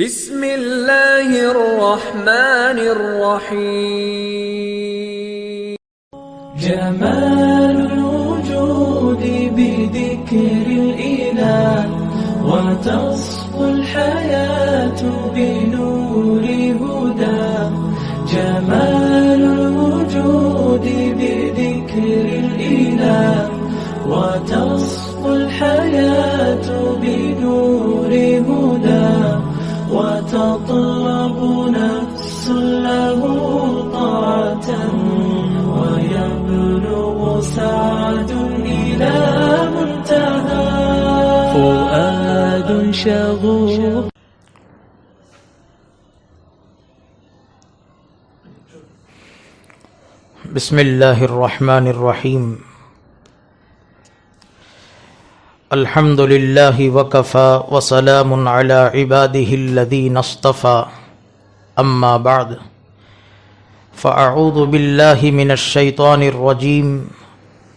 بسم اللہ الرحمن الرحیم جمال الوجود بذكر الإله وتصفو الحياة بنور هدى جمال الوجود بذكر الإله وتصفو الحياة بنور هدى وتطلب نفس له طاعة ويبلغ سعد إلى منتهى فؤاد شغوف. بسم اللہ الرحمن الرحیم. الحمد للہ وکفی وسلام علی عباده الذین اصطفى. اما بعد فاعوذ باللہ من الشیطان الرجیم.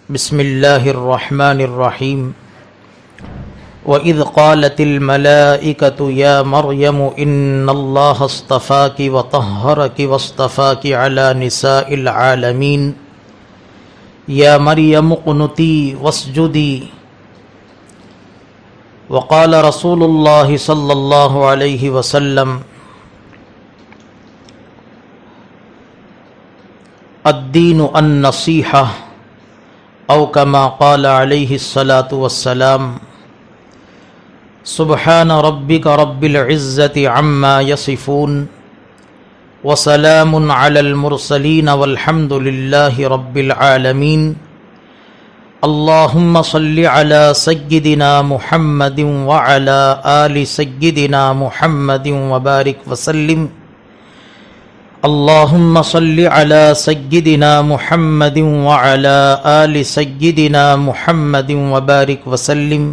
بسم اللہ الرحمن الرحیم. وَإِذْ قَالَتِ الْمَلَائِكَةُ يَا مَرْيَمُ إِنَّ اللَّهَ اصْطَفَاكِ وَطَهَّرَكِ وَاصْطَفَاكِ عَلَى نِسَاءِ الْعَالَمِينَ يَا مَرْيَمُ اقْنُتِي وَاسْجُدِي. وقال رسول اللہ صلی اللہ علیہ وسلم الدین النصیحہ او کما قال علیہ الصلاۃ والسلام. سبحان ربک رب العزۃ عما یصفون وسلام علی المرسلین والحمد للہ رب العالمین. اللہم صل علی سیدنا محمد وعلی آل سیدنا محمد وبارک وسلم. اللہم صل علی سیدنا محمد وعلی آل سیدنا محمد وبارک وسلم.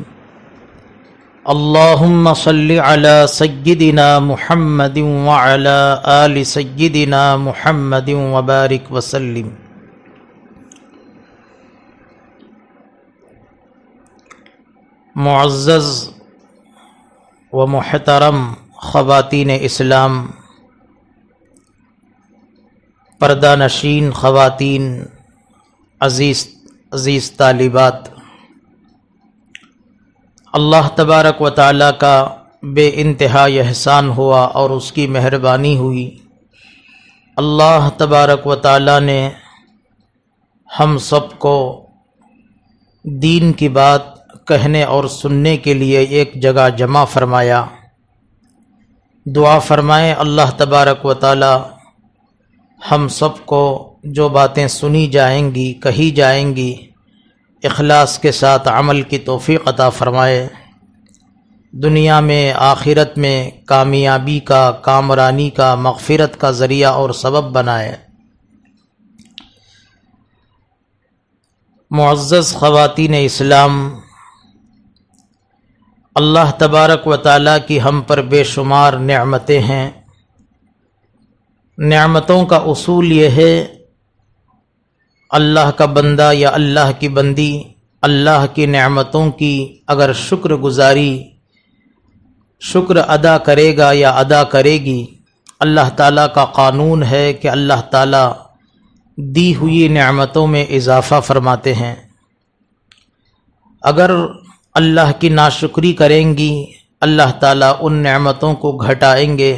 اللہم صل علی سیدنا محمد وعلی آل سیدنا محمد وبارک وسلم. معزز و محترم خواتین اسلام، پردہ نشین خواتین، عزیز طالبات، اللہ تبارک و تعالیٰ کا بے انتہا احسان ہوا اور اس کی مہربانی ہوئی. اللہ تبارک و تعالیٰ نے ہم سب کو دین کی بات کہنے اور سننے کے لیے ایک جگہ جمع فرمایا. دعا فرمائیں اللہ تبارک و تعالی ہم سب کو جو باتیں سنی جائیں گی، کہی جائیں گی، اخلاص کے ساتھ عمل کی توفیق عطا فرمائے. دنیا میں آخرت میں کامیابی کا، کامرانی کا، مغفرت کا ذریعہ اور سبب بنائے. معزز خواتین اسلام، اللہ تبارک و تعالیٰ کی ہم پر بے شمار نعمتیں ہیں. نعمتوں کا اصول یہ ہے اللہ کا بندہ یا اللہ کی بندی اللہ کی نعمتوں کی اگر شکر ادا کرے گا یا ادا کرے گی، اللہ تعالیٰ کا قانون ہے کہ اللہ تعالیٰ دی ہوئی نعمتوں میں اضافہ فرماتے ہیں. اگر اللہ کی ناشکری کریں گی، اللہ تعالیٰ ان نعمتوں کو گھٹائیں گے،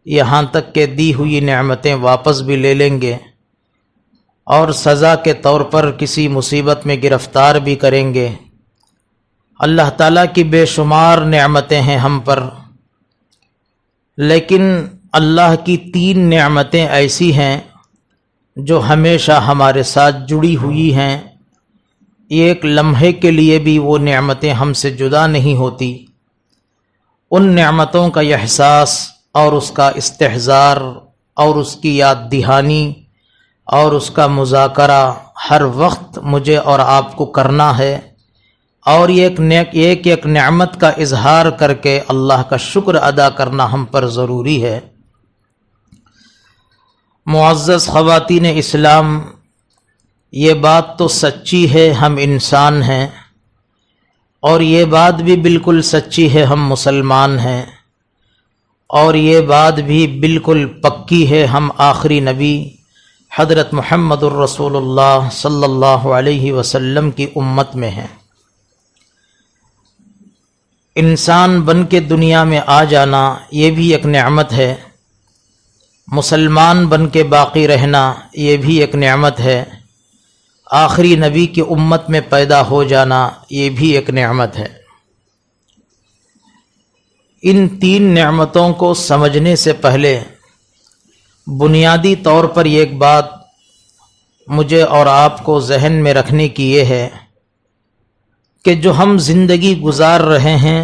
یہاں تک کہ دی ہوئی نعمتیں واپس بھی لے لیں گے اور سزا کے طور پر کسی مصیبت میں گرفتار بھی کریں گے. اللہ تعالیٰ کی بے شمار نعمتیں ہیں ہم پر، لیکن اللہ کی 3 نعمتیں ایسی ہیں جو ہمیشہ ہمارے ساتھ جڑی ہوئی ہیں. ایک لمحے کے لیے بھی وہ نعمتیں ہم سے جدا نہیں ہوتی. ان نعمتوں کا احساس اور اس کا استحضار اور اس کی یاد دہانی اور اس کا مذاکرہ ہر وقت مجھے اور آپ کو کرنا ہے، اور ایک نعمت کا اظہار کر کے اللہ کا شکر ادا کرنا ہم پر ضروری ہے. معزز خواتین اسلام، یہ بات تو سچی ہے ہم انسان ہیں، اور یہ بات بھی بالکل سچی ہے ہم مسلمان ہیں، اور یہ بات بھی بالکل پکی ہے ہم آخری نبی حضرت محمد الرسول اللہ صلی اللہ علیہ وسلم کی امت میں ہیں۔ انسان بن کے دنیا میں آ جانا یہ بھی ایک نعمت ہے، مسلمان بن کے باقی رہنا یہ بھی ایک نعمت ہے، آخری نبی کی امت میں پیدا ہو جانا یہ بھی ایک نعمت ہے۔ ان تین نعمتوں کو سمجھنے سے پہلے بنیادی طور پر ایک بات مجھے اور آپ کو ذہن میں رکھنے کی یہ ہے کہ جو ہم زندگی گزار رہے ہیں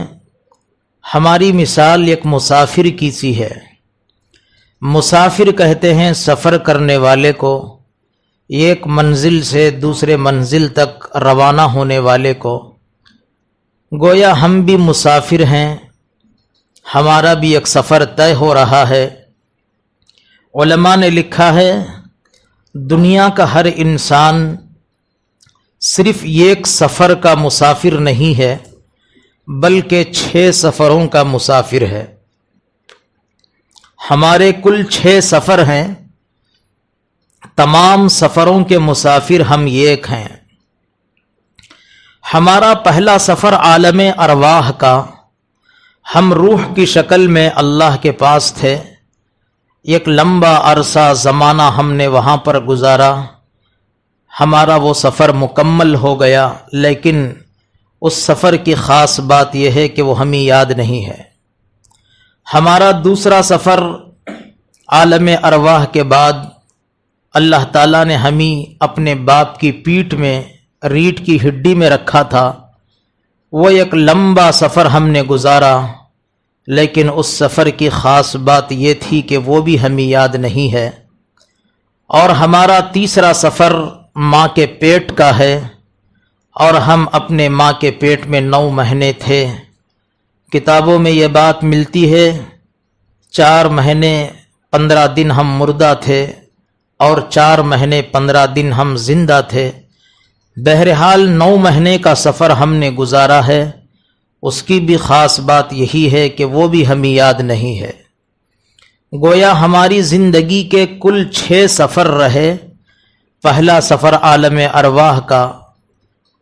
ہماری مثال ایک مسافر کی سی ہے۔ مسافر کہتے ہیں سفر کرنے والے کو، ایک منزل سے دوسرے منزل تک روانہ ہونے والے کو۔ گویا ہم بھی مسافر ہیں، ہمارا بھی ایک سفر طے ہو رہا ہے۔ علماء نے لکھا ہے دنیا کا ہر انسان صرف ایک سفر کا مسافر نہیں ہے بلکہ 6 سفروں کا مسافر ہے۔ ہمارے کل 6 سفر ہیں، تمام سفروں کے مسافر ہم ایک ہیں۔ ہمارا پہلا سفر عالم ارواح کا، ہم روح کی شکل میں اللہ کے پاس تھے، ایک لمبا عرصہ زمانہ ہم نے وہاں پر گزارا، ہمارا وہ سفر مکمل ہو گیا، لیکن اس سفر کی خاص بات یہ ہے کہ وہ ہمیں یاد نہیں ہے۔ ہمارا دوسرا سفر عالم ارواح کے بعد اللہ تعالیٰ نے ہمیں اپنے باپ کی پیٹھ میں ریڑھ کی ہڈی میں رکھا تھا، وہ ایک لمبا سفر ہم نے گزارا، لیکن اس سفر کی خاص بات یہ تھی کہ وہ بھی ہمیں یاد نہیں ہے۔ اور ہمارا تیسرا سفر ماں کے پیٹ کا ہے، اور ہم اپنے ماں کے پیٹ میں 9 مہینے تھے۔ کتابوں میں یہ بات ملتی ہے 4 مہینے 15 دن ہم مردہ تھے اور 4 مہینے 15 دن ہم زندہ تھے۔ بہرحال 9 مہینے کا سفر ہم نے گزارا ہے، اس کی بھی خاص بات یہی ہے کہ وہ بھی ہمیں یاد نہیں ہے۔ گویا ہماری زندگی کے کل 6 سفر رہے۔ پہلا سفر عالم ارواح کا،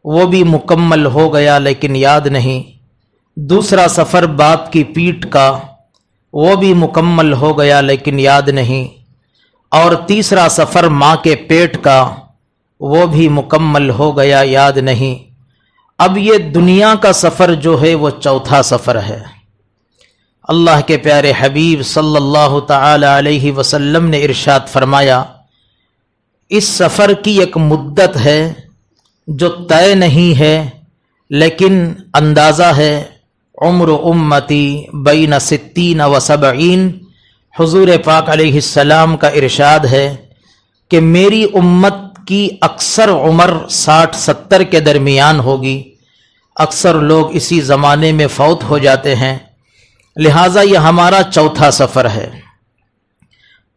وہ بھی مکمل ہو گیا لیکن یاد نہیں۔ دوسرا سفر باپ کی پیٹھ کا، وہ بھی مکمل ہو گیا لیکن یاد نہیں۔ اور تیسرا سفر ماں کے پیٹ کا، وہ بھی مکمل ہو گیا، یاد نہیں۔ اب یہ دنیا کا سفر جو ہے وہ چوتھا سفر ہے۔ اللہ کے پیارے حبیب صلی اللہ تعالی علیہ وسلم نے ارشاد فرمایا اس سفر کی ایک مدت ہے جو طے نہیں ہے، لیکن اندازہ ہے عمر امتی بین 60 و 70۔ حضور پاک علیہ السلام کا ارشاد ہے کہ میری امت کی اکثر عمر 60-70 کے درمیان ہوگی۔ اکثر لوگ اسی زمانے میں فوت ہو جاتے ہیں، لہٰذا یہ ہمارا چوتھا سفر ہے۔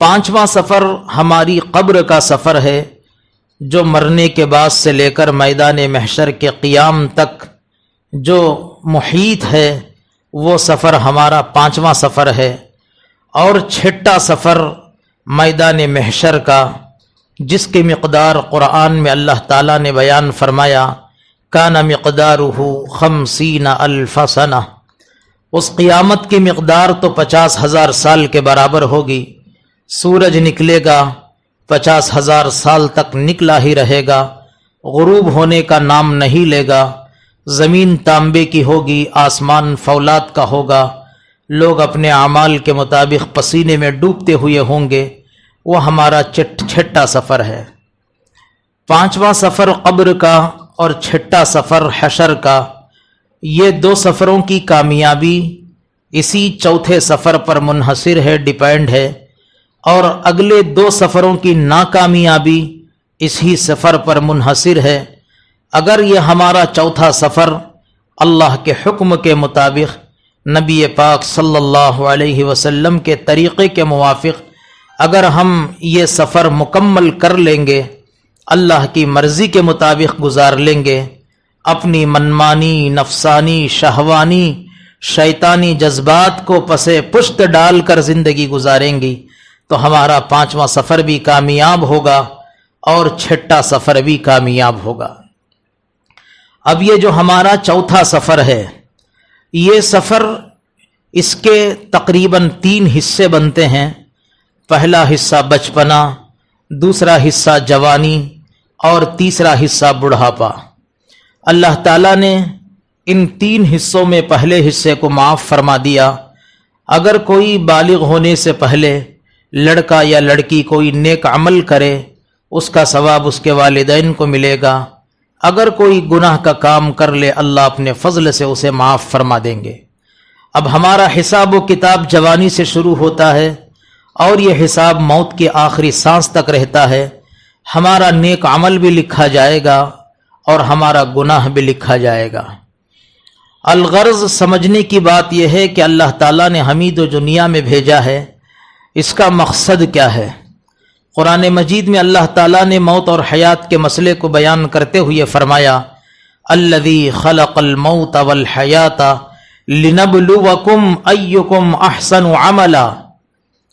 5واں سفر ہماری قبر کا سفر ہے، جو مرنے کے بعد سے لے کر میدان محشر کے قیام تک جو محیط ہے وہ سفر ہمارا 5واں سفر ہے۔ اور 6واں سفر میدان محشر کا، جس کی مقدار قرآن میں اللہ تعالیٰ نے بیان فرمایا کان مقدارہ 50,000 سنہ، اس قیامت کی مقدار تو 50,000 سال کے برابر ہوگی۔ سورج نکلے گا 50,000 سال تک نکلا ہی رہے گا، غروب ہونے کا نام نہیں لے گا۔ زمین تانبے کی ہوگی، آسمان فولاد کا ہوگا، لوگ اپنے اعمال کے مطابق پسینے میں ڈوبتے ہوئے ہوں گے۔ وہ ہمارا 6واں سفر ہے۔ 5واں سفر قبر کا اور 6واں سفر حشر کا، یہ 2 سفروں کی کامیابی اسی چوتھے سفر پر منحصر ہے، ڈیپینڈ ہے، اور اگلے 2 سفروں کی ناکامیابی اسی سفر پر منحصر ہے۔ اگر یہ ہمارا چوتھا سفر اللہ کے حکم کے مطابق، نبی پاک صلی اللہ علیہ وسلم کے طریقے کے موافق اگر ہم یہ سفر مکمل کر لیں گے، اللہ کی مرضی کے مطابق گزار لیں گے، اپنی منمانی، نفسانی، شہوانی شیطانی جذبات کو پسے پشت ڈال کر زندگی گزاریں گی تو ہمارا 5واں سفر بھی کامیاب ہوگا اور 6واں سفر بھی کامیاب ہوگا۔ اب یہ جو ہمارا 4تھا سفر ہے، یہ سفر اس کے تقریباً 3 حصے بنتے ہیں۔ پہلا حصہ بچپنا، دوسرا حصہ جوانی اور تیسرا حصہ بڑھاپا۔ اللہ تعالیٰ نے ان 3 حصوں میں پہلے حصے کو معاف فرما دیا۔ اگر کوئی بالغ ہونے سے پہلے لڑکا یا لڑکی کوئی نیک عمل کرے، اس کا ثواب اس کے والدین کو ملے گا۔ اگر کوئی گناہ کا کام کر لے، اللہ اپنے فضل سے اسے معاف فرما دیں گے۔ اب ہمارا حساب و کتاب جوانی سے شروع ہوتا ہے اور یہ حساب موت کی آخری سانس تک رہتا ہے۔ ہمارا نیک عمل بھی لکھا جائے گا اور ہمارا گناہ بھی لکھا جائے گا۔ الغرض سمجھنے کی بات یہ ہے کہ اللہ تعالیٰ نے ہمیں جو دنیا میں بھیجا ہے، اس کا مقصد کیا ہے؟ قرآن مجید میں اللہ تعالیٰ نے موت اور حیات کے مسئلے کو بیان کرتے ہوئے فرمایا، الذی خلق الموت والحیات لنبلوکم ایکم احسن عملا۔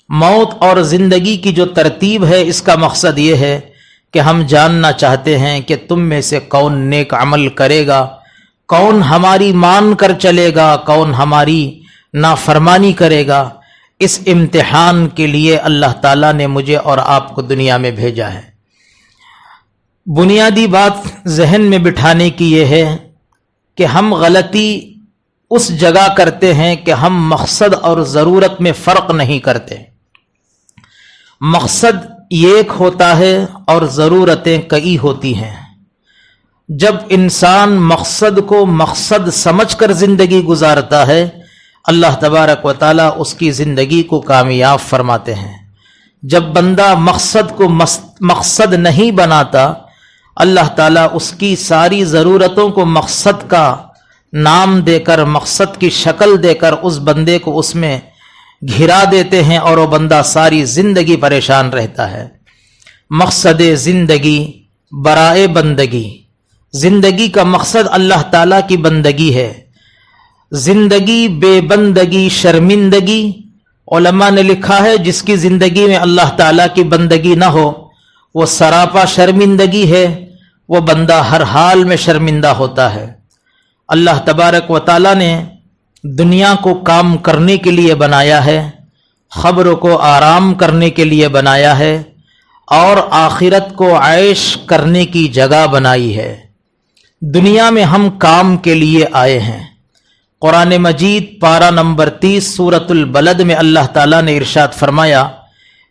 موت اور زندگی کی جو ترتیب ہے، اس کا مقصد یہ ہے کہ ہم جاننا چاہتے ہیں کہ تم میں سے کون نیک عمل کرے گا، کون ہماری مان کر چلے گا، کون ہماری نافرمانی کرے گا۔ اس امتحان کے لیے اللہ تعالیٰ نے مجھے اور آپ کو دنیا میں بھیجا ہے۔ بنیادی بات ذہن میں بٹھانے کی یہ ہے کہ ہم غلطی اس جگہ کرتے ہیں کہ ہم مقصد اور ضرورت میں فرق نہیں کرتے۔ مقصد ایک ہوتا ہے اور ضرورتیں کئی ہوتی ہیں۔ جب انسان مقصد کو مقصد سمجھ کر زندگی گزارتا ہے، اللہ تبارک و تعالیٰ اس کی زندگی کو کامیاب فرماتے ہیں۔ جب بندہ مقصد کو مقصد نہیں بناتا، اللہ تعالیٰ اس کی ساری ضرورتوں کو مقصد کا نام دے کر، مقصد کی شکل دے کر اس بندے کو اس میں گھرا دیتے ہیں اور وہ بندہ ساری زندگی پریشان رہتا ہے۔ مقصد زندگی برائے بندگی، زندگی کا مقصد اللہ تعالیٰ کی بندگی ہے۔ زندگی بے بندگی شرمندگی، علماء نے لکھا ہے جس کی زندگی میں اللہ تعالیٰ کی بندگی نہ ہو وہ سراپا شرمندگی ہے، وہ بندہ ہر حال میں شرمندہ ہوتا ہے۔ اللہ تبارک و تعالیٰ نے دنیا کو کام کرنے کے لیے بنایا ہے، خبر کو آرام کرنے کے لیے بنایا ہے اور آخرت کو عیش کرنے کی جگہ بنائی ہے۔ دنیا میں ہم کام کے لیے آئے ہیں۔ قرآن مجید پارہ نمبر 30 سورۃ البلد میں اللہ تعالیٰ نے ارشاد فرمایا،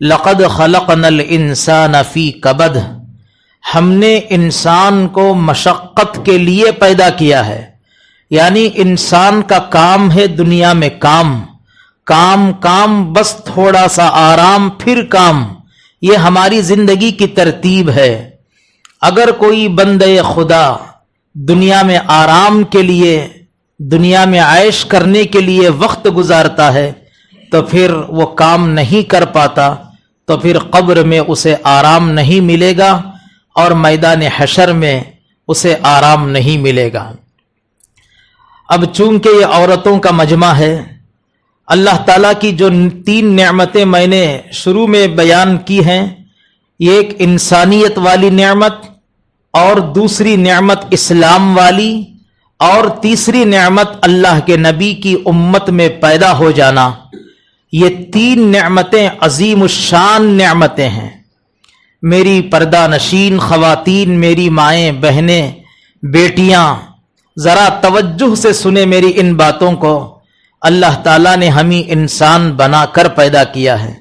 لقد خلقنا الانسان فی کبد، ہم نے انسان کو مشقت کے لیے پیدا کیا ہے۔ یعنی انسان کا کام ہے دنیا میں کام کام کام، بس تھوڑا سا آرام پھر کام، یہ ہماری زندگی کی ترتیب ہے۔ اگر کوئی بندے خدا دنیا میں آرام کے لیے، دنیا میں عیش کرنے کے لیے وقت گزارتا ہے تو پھر وہ کام نہیں کر پاتا، تو پھر قبر میں اسے آرام نہیں ملے گا اور میدان حشر میں اسے آرام نہیں ملے گا۔ اب چونکہ یہ عورتوں کا مجمع ہے، اللہ تعالیٰ کی جو 3 نعمتیں میں نے شروع میں بیان کی ہیں، یہ ایک انسانیت والی نعمت، اور دوسری نعمت اسلام والی، اور تیسری نعمت اللہ کے نبی کی امت میں پیدا ہو جانا، یہ 3 نعمتیں عظیم الشان نعمتیں ہیں۔ میری پردہ نشین خواتین، میری مائیں بہنیں بیٹیاں، ذرا توجہ سے سنیں میری ان باتوں کو۔ اللہ تعالیٰ نے ہمیں انسان بنا کر پیدا کیا ہے۔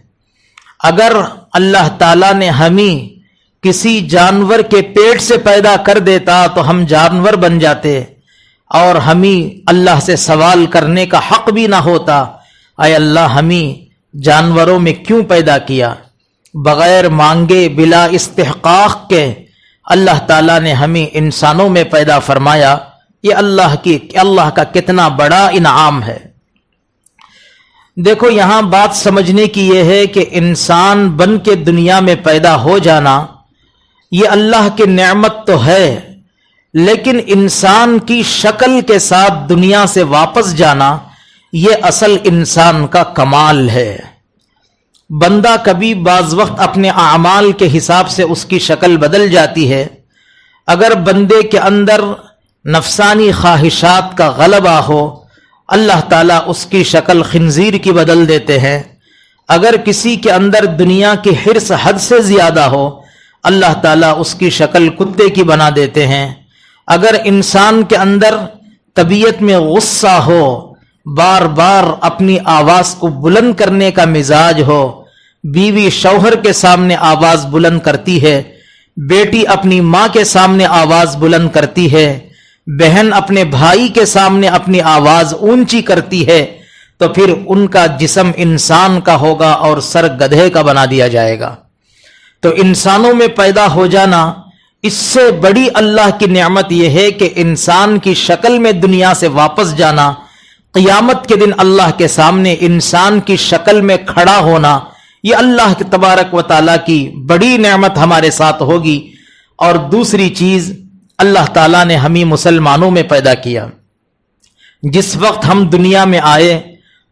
اگر اللہ تعالیٰ نے ہمیں کسی جانور کے پیٹ سے پیدا کر دیتا تو ہم جانور بن جاتے، اور ہمیں اللہ سے سوال کرنے کا حق بھی نہ ہوتا، اے اللہ ہمیں جانوروں میں کیوں پیدا کیا؟ بغیر مانگے بلا استحقاق کے اللہ تعالیٰ نے ہمیں انسانوں میں پیدا فرمایا۔ یہ اللہ کا کتنا بڑا انعام ہے۔ دیکھو یہاں بات سمجھنے کی یہ ہے کہ انسان بن کے دنیا میں پیدا ہو جانا یہ اللہ کی نعمت تو ہے، لیکن انسان کی شکل کے ساتھ دنیا سے واپس جانا یہ اصل انسان کا کمال ہے۔ بندہ کبھی بعض وقت اپنے اعمال کے حساب سے اس کی شکل بدل جاتی ہے۔ اگر بندے کے اندر نفسانی خواہشات کا غلبہ ہو، اللہ تعالیٰ اس کی شکل خنزیر کی بدل دیتے ہیں۔ اگر کسی کے اندر دنیا کی حرص حد سے زیادہ ہو، اللہ تعالیٰ اس کی شکل کتے کی بنا دیتے ہیں۔ اگر انسان کے اندر طبیعت میں غصہ ہو، بار بار اپنی آواز کو بلند کرنے کا مزاج ہو، بیوی شوہر کے سامنے آواز بلند کرتی ہے، بیٹی اپنی ماں کے سامنے آواز بلند کرتی ہے، بہن اپنے بھائی کے سامنے اپنی آواز اونچی کرتی ہے، تو پھر ان کا جسم انسان کا ہوگا اور سر گدھے کا بنا دیا جائے گا۔ تو انسانوں میں پیدا ہو جانا، اس سے بڑی اللہ کی نعمت یہ ہے کہ انسان کی شکل میں دنیا سے واپس جانا، قیامت کے دن اللہ کے سامنے انسان کی شکل میں کھڑا ہونا، یہ اللہ تبارک و تعالیٰ کی بڑی نعمت ہمارے ساتھ ہوگی۔ اور دوسری چیز، اللہ تعالیٰ نے ہمیں مسلمانوں میں پیدا کیا۔ جس وقت ہم دنیا میں آئے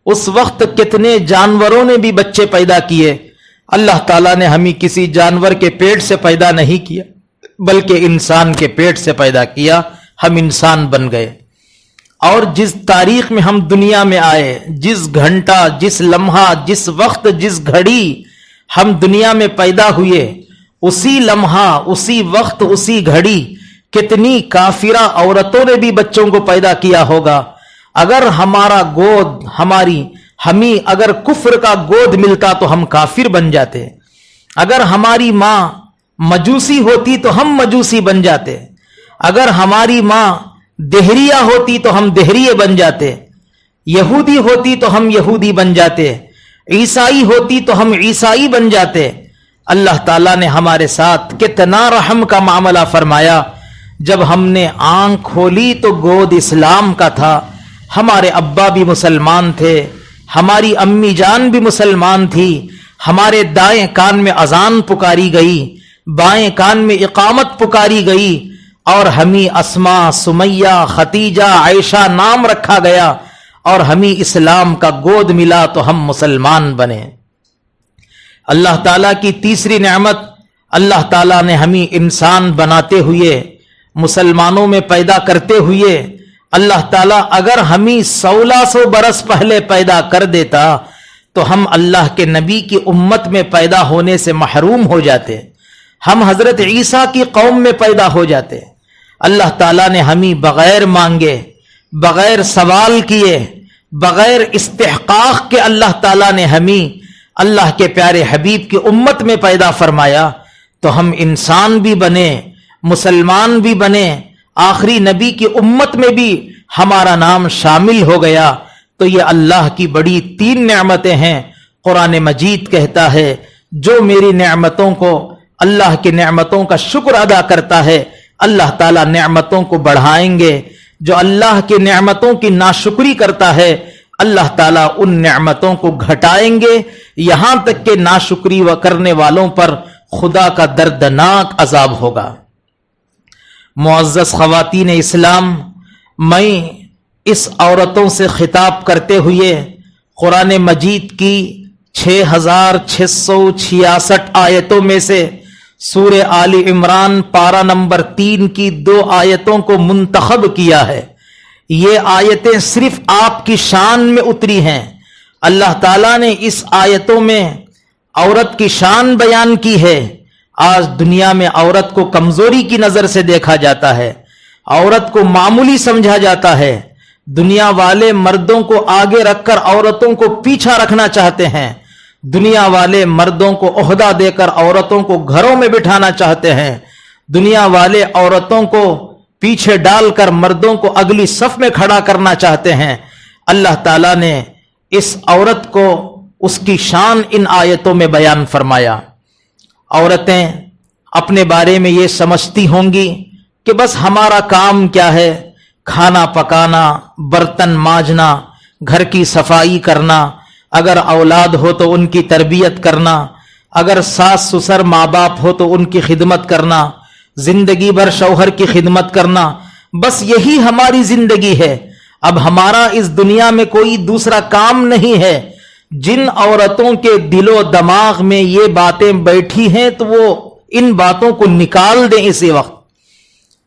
اس وقت کتنے جانوروں نے بھی بچے پیدا کیے، اللہ تعالیٰ نے ہمیں کسی جانور کے پیٹ سے پیدا نہیں کیا بلکہ انسان کے پیٹ سے پیدا کیا، ہم انسان بن گئے۔ اور جس تاریخ میں ہم دنیا میں آئے، جس گھنٹہ، جس لمحہ، جس وقت، جس گھڑی ہم دنیا میں پیدا ہوئے، اسی لمحہ، اسی وقت، اسی گھڑی کتنی کافرہ عورتوں نے بھی بچوں کو پیدا کیا ہوگا۔ اگر ہمارا گود، ہمیں اگر کفر کا گود ملتا تو ہم کافر بن جاتے، اگر ہماری ماں مجوسی ہوتی تو ہم مجوسی بن جاتے، اگر ہماری ماں دہریہ ہوتی تو ہم دہریے بن جاتے، یہودی ہوتی تو ہم یہودی بن جاتے، عیسائی ہوتی تو ہم عیسائی بن جاتے۔ اللہ تعالیٰ نے ہمارے ساتھ کتنا رحم کا معاملہ فرمایا۔ جب ہم نے آنکھ کھولی تو گود اسلام کا تھا، ہمارے ابا بھی مسلمان تھے، ہماری امی جان بھی مسلمان تھی، ہمارے دائیں کان میں اذان پکاری گئی، بائیں کان میں اقامت پکاری گئی، اور ہمیں اسماء، سمیہ، ختیجہ، عائشہ نام رکھا گیا، اور ہمیں اسلام کا گود ملا تو ہم مسلمان بنے۔ اللہ تعالیٰ کی تیسری نعمت، اللہ تعالیٰ نے ہمیں انسان بناتے ہوئے، مسلمانوں میں پیدا کرتے ہوئے، اللہ تعالیٰ اگر ہمیں 1600 برس پہلے پیدا کر دیتا تو ہم اللہ کے نبی کی امت میں پیدا ہونے سے محروم ہو جاتے، ہم حضرت عیسیٰ کی قوم میں پیدا ہو جاتے۔ اللہ تعالیٰ نے ہمیں بغیر مانگے، بغیر سوال کیے، بغیر استحقاق کے اللہ تعالیٰ نے ہمیں اللہ کے پیارے حبیب کی امت میں پیدا فرمایا، تو ہم انسان بھی بنے، مسلمان بھی بنے، آخری نبی کی امت میں بھی ہمارا نام شامل ہو گیا۔ تو یہ اللہ کی بڑی 3 نعمتیں ہیں۔ قرآن مجید کہتا ہے جو میری نعمتوں کو، اللہ کی نعمتوں کا شکر ادا کرتا ہے، اللہ تعالیٰ نعمتوں کو بڑھائیں گے۔ جو اللہ کی نعمتوں کی ناشکری کرتا ہے، اللہ تعالیٰ ان نعمتوں کو گھٹائیں گے، یہاں تک کہ ناشکری کرنے والوں پر خدا کا دردناک عذاب ہوگا۔ معزز خواتین اسلام، میں اس عورتوں سے خطاب کرتے ہوئے قرآن مجید کی 6666 آیتوں میں سے سورہ آل عمران پارہ نمبر 3 کی 2 آیتوں کو منتخب کیا ہے۔ یہ آیتیں صرف آپ کی شان میں اتری ہیں۔ اللہ تعالیٰ نے اس آیتوں میں عورت کی شان بیان کی ہے۔ آج دنیا میں عورت کو کمزوری کی نظر سے دیکھا جاتا ہے، عورت کو معمولی سمجھا جاتا ہے، دنیا والے مردوں کو آگے رکھ کر عورتوں کو پیچھا رکھنا چاہتے ہیں، دنیا والے مردوں کو عہدہ دے کر عورتوں کو گھروں میں بٹھانا چاہتے ہیں، دنیا والے عورتوں کو پیچھے ڈال کر مردوں کو اگلی صف میں کھڑا کرنا چاہتے ہیں۔ اللہ تعالیٰ نے اس عورت کو، اس کی شان ان آیتوں میں بیان فرمایا۔ عورتیں اپنے بارے میں یہ سمجھتی ہوں گی کہ بس ہمارا کام کیا ہے، کھانا پکانا، برتن مانجنا، گھر کی صفائی کرنا، اگر اولاد ہو تو ان کی تربیت کرنا، اگر ساس سسر ماں باپ ہو تو ان کی خدمت کرنا، زندگی بھر شوہر کی خدمت کرنا، بس یہی ہماری زندگی ہے۔ اب ہمارا اس دنیا میں کوئی دوسرا کام نہیں ہے. جن عورتوں کے دل و دماغ میں یہ باتیں بیٹھی ہیں تو وہ ان باتوں کو نکال دیں اسی وقت.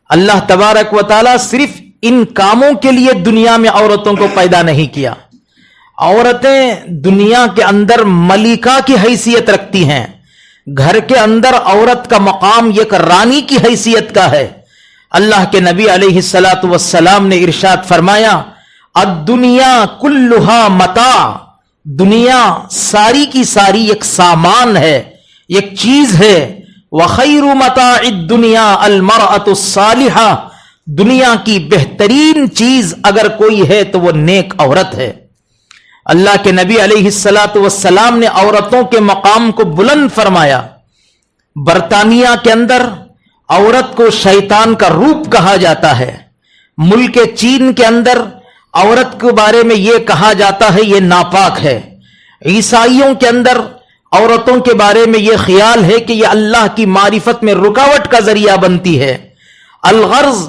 اللہ تبارک و تعالیٰ صرف ان کاموں کے لیے دنیا میں عورتوں کو پیدا نہیں کیا. عورتیں دنیا کے اندر ملکہ کی حیثیت رکھتی ہیں. گھر کے اندر عورت کا مقام ایک رانی کی حیثیت کا ہے. اللہ کے نبی علیہ الصلاۃ والسلام نے ارشاد فرمایا الدنیا کلھا متاع، دنیا ساری کی ساری ایک سامان ہے، ایک چیز ہے. وخیر متاع الدنیا المرأة الصالحہ، دنیا کی بہترین چیز اگر کوئی ہے تو وہ نیک عورت ہے. اللہ کے نبی علیہ الصلاۃ والسلام نے عورتوں کے مقام کو بلند فرمایا. برطانیہ کے اندر عورت کو شیطان کا روپ کہا جاتا ہے. ملک چین کے اندر عورت کے بارے میں یہ کہا جاتا ہے یہ ناپاک ہے. عیسائیوں کے اندر عورتوں کے بارے میں یہ خیال ہے کہ یہ اللہ کی معرفت میں رکاوٹ کا ذریعہ بنتی ہے. الغرض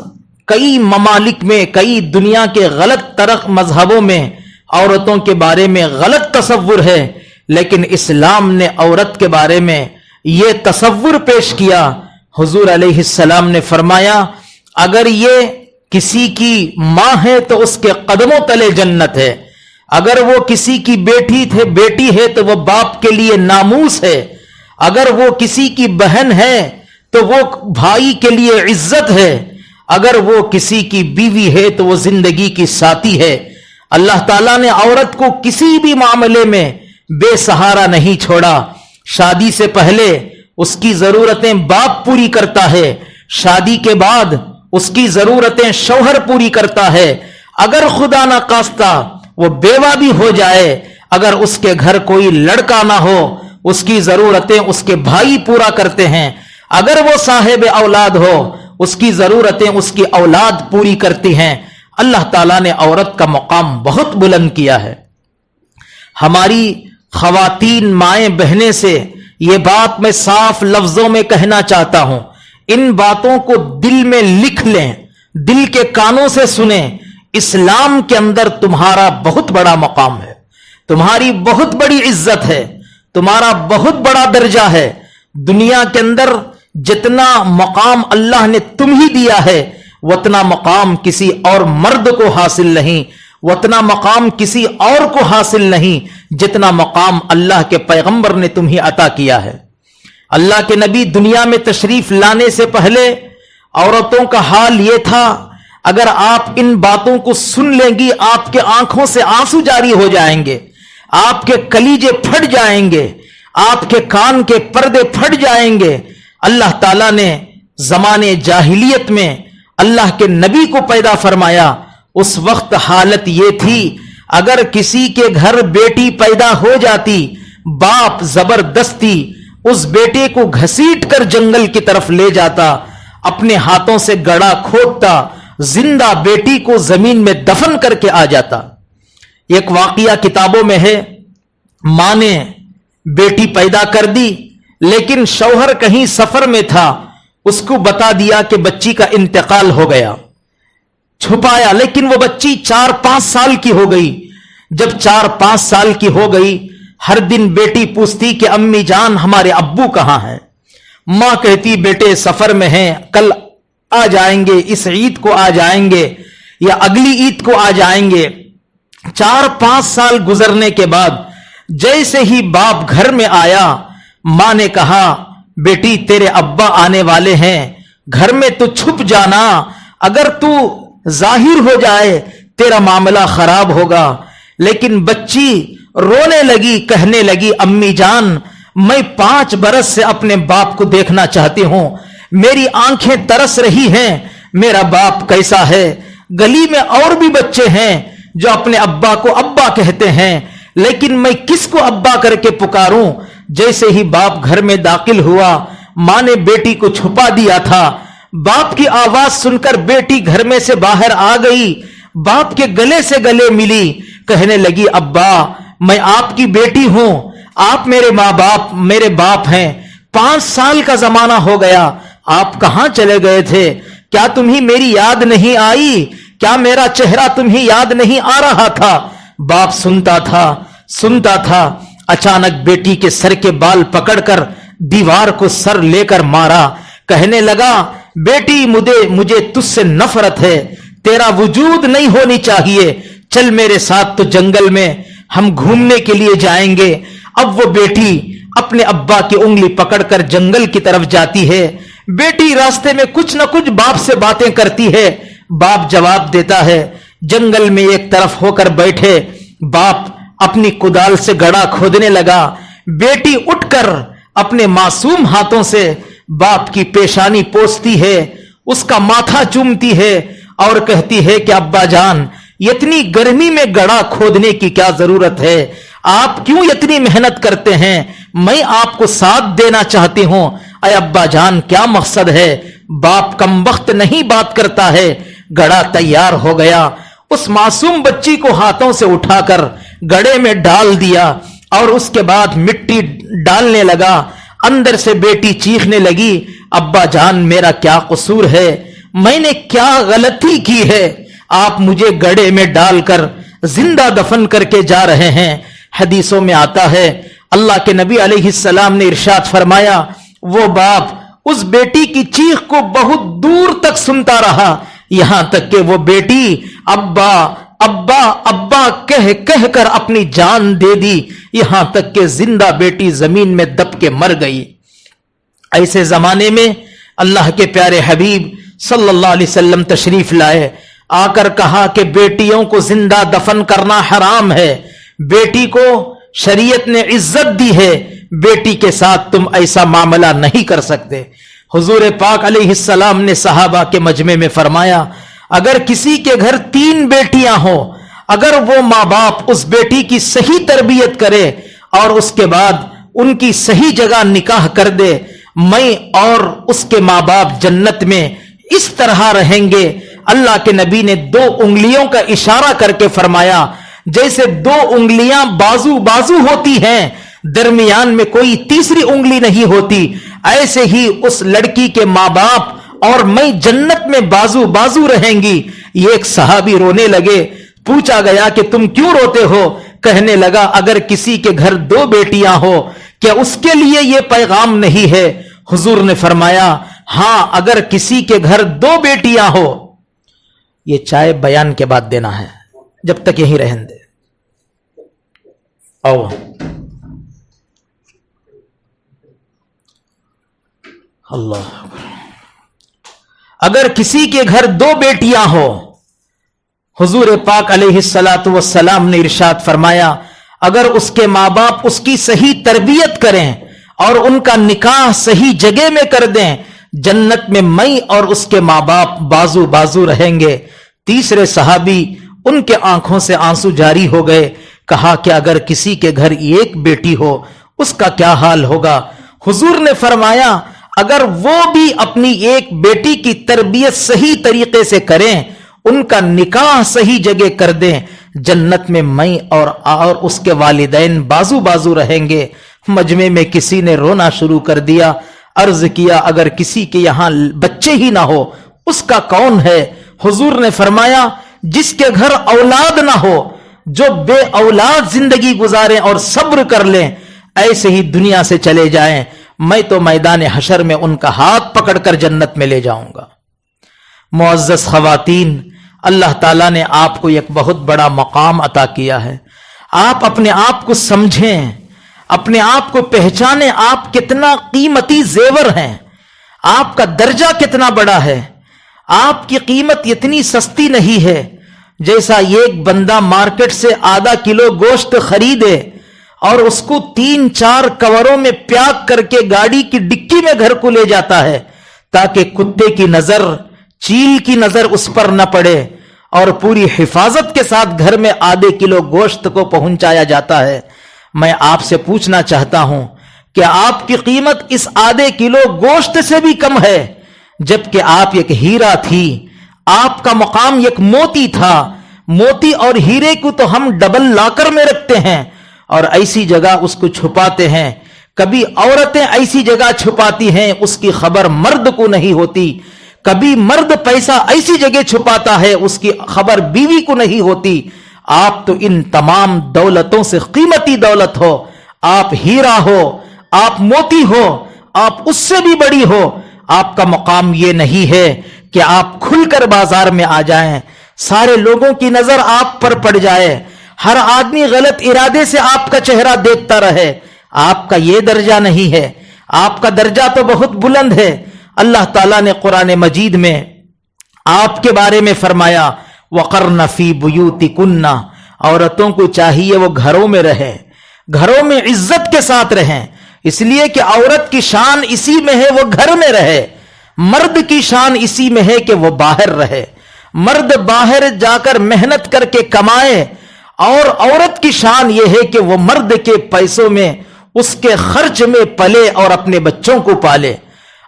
کئی ممالک میں، کئی دنیا کے غلط طرق مذہبوں میں عورتوں کے بارے میں غلط تصور ہے، لیکن اسلام نے عورت کے بارے میں یہ تصور پیش کیا. حضور علیہ السلام نے فرمایا اگر یہ کسی کی ماں ہے تو اس کے قدموں تلے جنت ہے، اگر وہ کسی کی بیٹی ہے تو وہ باپ کے لیے ناموس ہے، اگر وہ کسی کی بہن ہے تو وہ بھائی کے لیے عزت ہے، اگر وہ کسی کی بیوی ہے تو وہ زندگی کی ساتھی ہے. اللہ تعالیٰ نے عورت کو کسی بھی معاملے میں بے سہارا نہیں چھوڑا. شادی سے پہلے اس کی ضرورتیں باپ پوری کرتا ہے، شادی کے بعد اس کی ضرورتیں شوہر پوری کرتا ہے. اگر خدا نہ خواستہ وہ بیوہ بھی ہو جائے، اگر اس کے گھر کوئی لڑکا نہ ہو، اس کی ضرورتیں اس کے بھائی پورا کرتے ہیں. اگر وہ صاحب اولاد ہو، اس کی ضرورتیں اس کی اولاد پوری کرتی ہیں. اللہ تعالیٰ نے عورت کا مقام بہت بلند کیا ہے. ہماری خواتین مائیں بہنیں سے یہ بات میں صاف لفظوں میں کہنا چاہتا ہوں، ان باتوں کو دل میں لکھ لیں، دل کے کانوں سے سنیں. اسلام کے اندر تمہارا بہت بڑا مقام ہے، تمہاری بہت بڑی عزت ہے، تمہارا بہت بڑا درجہ ہے. دنیا کے اندر جتنا مقام اللہ نے تم ہی دیا ہے اتنا مقام کسی اور مرد کو حاصل نہیں، اتنا مقام کسی اور کو حاصل نہیں جتنا مقام اللہ کے پیغمبر نے تمہیں عطا کیا ہے. اللہ کے نبی دنیا میں تشریف لانے سے پہلے عورتوں کا حال یہ تھا، اگر آپ ان باتوں کو سن لیں گی آپ کے آنکھوں سے آنسو جاری ہو جائیں گے، آپ کے کلیجے پھٹ جائیں گے، آپ کے کان کے پردے پھٹ جائیں گے. اللہ تعالیٰ نے زمانے جاہلیت میں اللہ کے نبی کو پیدا فرمایا. اس وقت حالت یہ تھی اگر کسی کے گھر بیٹی پیدا ہو جاتی، باپ زبردستی اس بیٹے کو گھسیٹ کر جنگل کی طرف لے جاتا، اپنے ہاتھوں سے گڑا کھودتا، زندہ بیٹی کو زمین میں دفن کر کے آ جاتا. ایک واقعہ کتابوں میں ہے، ماں نے بیٹی پیدا کر دی لیکن شوہر کہیں سفر میں تھا، اس کو بتا دیا کہ بچی کا انتقال ہو گیا، چھپایا. لیکن وہ بچی 4-5 سال کی ہو گئی. جب 4-5 سال کی ہو گئی ہر دن بیٹی پوچھتی کہ امی جان ہمارے ابو کہاں ہیں؟ ماں کہتی بیٹے سفر میں ہیں، کل آ جائیں گے، اس عید کو آ جائیں گے یا اگلی عید کو آ جائیں گے. 4-5 سال گزرنے کے بعد جیسے ہی باپ گھر میں آیا، ماں نے کہا بیٹی تیرے ابا آنے والے ہیں، گھر میں تو چھپ جانا، اگر تو ظاہر ہو جائے تیرا معاملہ خراب ہوگا. لیکن بچی رونے لگی، کہنے لگی امی جان میں 5 برس سے اپنے باپ کو دیکھنا چاہتی ہوں، میری آنکھیں ترس رہی ہیں، میرا باپ کیسا ہے؟ گلی میں اور بھی بچے ہیں جو اپنے ابا کو ابا کہتے ہیں، لیکن میں کس کو ابا کر کے پکاروں؟ جیسے ہی باپ گھر میں داخل ہوا، ماں نے بیٹی کو چھپا دیا تھا. باپ کی آواز سن کر بیٹی گھر میں سے باہر آ گئی، باپ کے گلے سے گلے ملی، کہنے لگی ابا میں آپ کی بیٹی ہوں، آپ میرے باپ ہیں، 5 سال کا زمانہ ہو گیا، آپ کہاں چلے گئے تھے؟ کیا تمہیں میری یاد نہیں آئی کیا میرا چہرہ تمہیں یاد نہیں آ رہا تھا؟ باپ سنتا تھا اچانک بیٹی کے سر کے بال پکڑ کر دیوار کو سر لے کر مارا. کہنے لگا بیٹی مجھے تجھ سے نفرت ہے، تیرا وجود نہیں ہونی چاہیے، چل میرے ساتھ تو جنگل میں ہم گھومنے کے لیے جائیں گے. اب وہ بیٹی اپنے ابا کی انگلی پکڑ کر جنگل کی طرف جاتی ہے. بیٹی راستے میں کچھ نہ کچھ باپ سے باتیں کرتی ہے. باپ جواب دیتا ہے. جنگل میں ایک طرف ہو کر بیٹھے باپ اپنی کدال سے گڑھا کھودنے لگا. بیٹی اٹھ کر اپنے معصوم ہاتھوں سے باپ کی پیشانی پوچھتی ہے، اس کا ماتھا چومتی ہے اور کہتی ہے کہ ابا جان، اتنی گرمی میں گڑھا کھودنے کی کیا ضرورت ہے؟ آپ کیوں اتنی محنت کرتے ہیں؟ میں آپ کو ساتھ دینا چاہتی ہوں. اے ابا جان، کیا مقصد ہے؟ باپ کم وقت نہیں بات کرتا ہے. گڑھا تیار ہو گیا. اس معصوم بچی کو ہاتھوں سے اٹھا کر گڑھے میں ڈال دیا اور اس کے بعد مٹی ڈالنے لگا. اندر سے بیٹی چیخنے لگی، ابا جان میرا کیا قصور ہے؟ میں نے کیا غلطی کی ہے؟ آپ مجھے گڑھے میں ڈال کر زندہ دفن کر کے جا رہے ہیں. حدیثوں میں آتا ہے اللہ کے نبی علیہ السلام نے ارشاد فرمایا، وہ باپ اس بیٹی کی چیخ کو بہت دور تک سنتا رہا، یہاں تک کہ وہ بیٹی ابا ابا ابا کہہ کر اپنی جان دے دی، یہاں تک کہ زندہ بیٹی زمین میں دب کے مر گئی. ایسے زمانے میں اللہ کے پیارے حبیب صلی اللہ علیہ وسلم تشریف لائے. آ کر کہا کہ بیٹیوں کو زندہ دفن کرنا حرام ہے، بیٹی کو شریعت نے عزت دی ہے، بیٹی کے ساتھ تم ایسا معاملہ نہیں کر سکتے. حضور پاک علیہ السلام نے صحابہ کے مجمع میں فرمایا، اگر کسی کے گھر 3 بیٹیاں ہوں، اگر وہ ماں باپ اس بیٹی کی صحیح تربیت کرے اور اس کے بعد ان کی صحیح جگہ نکاح کر دے، میں اور اس کے ماں باپ جنت میں اس طرح رہیں گے. اللہ کے نبی نے 2 انگلیوں کا اشارہ کر کے فرمایا، جیسے 2 انگلیاں بازو ہوتی ہیں، درمیان میں کوئی تیسری انگلی نہیں ہوتی، ایسے ہی اس لڑکی کے ماں باپ اور میں جنت میں بازو رہیں گی. یہ ایک صحابی رونے لگے. پوچھا گیا کہ تم کیوں روتے ہو؟ کہنے لگا اگر کسی کے گھر 2 بیٹیاں ہو کیا اس کے لیے یہ پیغام نہیں ہے؟ حضور نے فرمایا ہاں، اگر کسی کے گھر 2 بیٹیاں ہو. یہ چائے بیان کے بعد دینا ہے، جب تک یہیں رہن دے. آؤ اللہ. اگر کسی کے گھر 2 بیٹیاں ہو، حضور پاک علیہ الصلاۃ والسلام نے ارشاد فرمایا اگر اس کے ماں باپ اس کی صحیح تربیت کریں اور ان کا نکاح صحیح جگہ میں کر دیں، جنت میں اور اس کے ماں باپ بازو رہیں گے. تیسرے صحابی ان کے آنکھوں سے آنسو جاری ہو گئے. کہا کہ اگر کسی کے گھر 1 بیٹی ہو اس کا کیا حال ہوگا؟ حضور نے فرمایا اگر وہ بھی اپنی 1 بیٹی کی تربیت صحیح طریقے سے کریں، ان کا نکاح صحیح جگہ کر دیں، جنت میں اور اس کے والدین بازو رہیں گے. مجمع میں کسی نے رونا شروع کر دیا. عرض کیا اگر کسی کے یہاں بچے ہی نہ ہو اس کا کون ہے؟ حضور نے فرمایا جس کے گھر اولاد نہ ہو، جو بے اولاد زندگی گزاریں اور صبر کر لیں، ایسے ہی دنیا سے چلے جائیں، میں تو میدان حشر میں ان کا ہاتھ پکڑ کر جنت میں لے جاؤں گا. معزز خواتین، اللہ تعالیٰ نے آپ کو ایک بہت بڑا مقام عطا کیا ہے. آپ اپنے آپ کو سمجھیں، اپنے آپ کو پہچانیں، آپ کتنا قیمتی زیور ہیں، آپ کا درجہ کتنا بڑا ہے. آپ کی قیمت اتنی سستی نہیں ہے. جیسا ایک بندہ مارکیٹ سے ½ کلو گوشت خریدے اور اس کو 3-4 کوروں میں پیک کر کے گاڑی کی ڈکی میں گھر کو لے جاتا ہے تاکہ کتے کی نظر، چیل کی نظر اس پر نہ پڑے، اور پوری حفاظت کے ساتھ گھر میں ½ کلو گوشت کو پہنچایا جاتا ہے. میں آپ سے پوچھنا چاہتا ہوں کہ آپ کی قیمت اس ½ کلو گوشت سے بھی کم ہے، جبکہ آپ ایک ہیرا تھی، آپ کا مقام ایک موتی تھا. موتی اور ہیرے کو تو ہم ڈبل لاکر میں رکھتے ہیں اور ایسی جگہ اس کو چھپاتے ہیں. کبھی عورتیں ایسی جگہ چھپاتی ہیں اس کی خبر مرد کو نہیں ہوتی. کبھی مرد پیسہ ایسی جگہ چھپاتا ہے اس کی خبر بیوی کو نہیں ہوتی. آپ تو ان تمام دولتوں سے قیمتی دولت ہو. آپ ہیرا ہو, آپ موتی ہو, آپ اس سے بھی بڑی ہو. آپ کا مقام یہ نہیں ہے کہ آپ کھل کر بازار میں آ جائیں, سارے لوگوں کی نظر آپ پر پڑ جائے, ہر آدمی غلط ارادے سے آپ کا چہرہ دیکھتا رہے. آپ کا یہ درجہ نہیں ہے. آپ کا درجہ تو بہت بلند ہے. اللہ تعالیٰ نے قرآن مجید میں آپ کے بارے میں فرمایا وَقَرْنَ فِي بُيُوتِكُنَّ, عورتوں کو چاہیے وہ گھروں میں رہیں, گھروں میں عزت کے ساتھ رہیں, اس لیے کہ عورت کی شان اسی میں ہے وہ گھر میں رہے. مرد کی شان اسی میں ہے کہ وہ باہر رہے. مرد باہر جا کر محنت کر کے کمائے, اور عورت کی شان یہ ہے کہ وہ مرد کے پیسوں میں اس کے خرچ میں پلے اور اپنے بچوں کو پالے.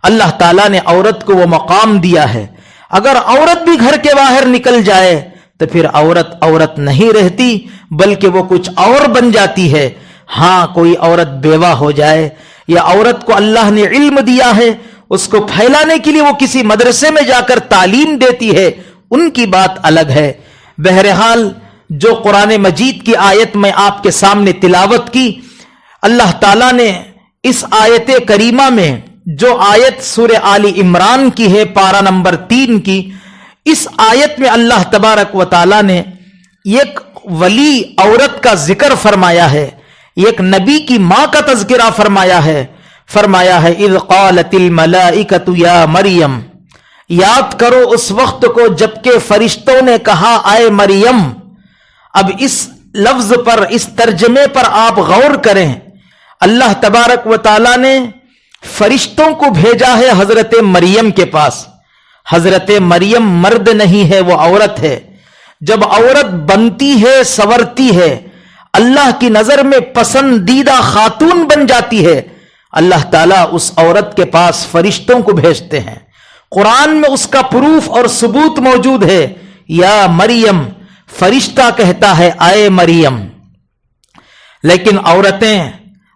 اللہ تعالیٰ نے عورت کو وہ مقام دیا ہے. اگر عورت بھی گھر کے باہر نکل جائے تو پھر عورت عورت نہیں رہتی بلکہ وہ کچھ اور بن جاتی ہے. ہاں, کوئی عورت بیوہ ہو جائے یا عورت کو اللہ نے علم دیا ہے, اس کو پھیلانے کے لیے وہ کسی مدرسے میں جا کر تعلیم دیتی ہے, ان کی بات الگ ہے. بہرحال جو قرآن مجید کی آیت میں آپ کے سامنے تلاوت کی, اللہ تعالیٰ نے اس آیت کریمہ میں جو آیت سورہ آل عمران کی ہے پارہ نمبر 3 کی, اس آیت میں اللہ تبارک و تعالیٰ نے ایک ولی عورت کا ذکر فرمایا ہے, ایک نبی کی ماں کا تذکرہ فرمایا ہے. فرمایا ہے اذ قالت الملائکۃ یا مریم, یاد کرو اس وقت کو جبکہ فرشتوں نے کہا اے مریم. اب اس لفظ پر, اس ترجمے پر آپ غور کریں. اللہ تبارک و تعالیٰ نے فرشتوں کو بھیجا ہے حضرت مریم کے پاس. حضرت مریم مرد نہیں ہے, وہ عورت ہے. جب عورت بنتی ہے, سنورتی ہے, اللہ کی نظر میں پسندیدہ خاتون بن جاتی ہے, اللہ تعالیٰ اس عورت کے پاس فرشتوں کو بھیجتے ہیں. قرآن میں اس کا پروف اور ثبوت موجود ہے. یا مریم, فرشتہ کہتا ہے اے مریم. لیکن عورتیں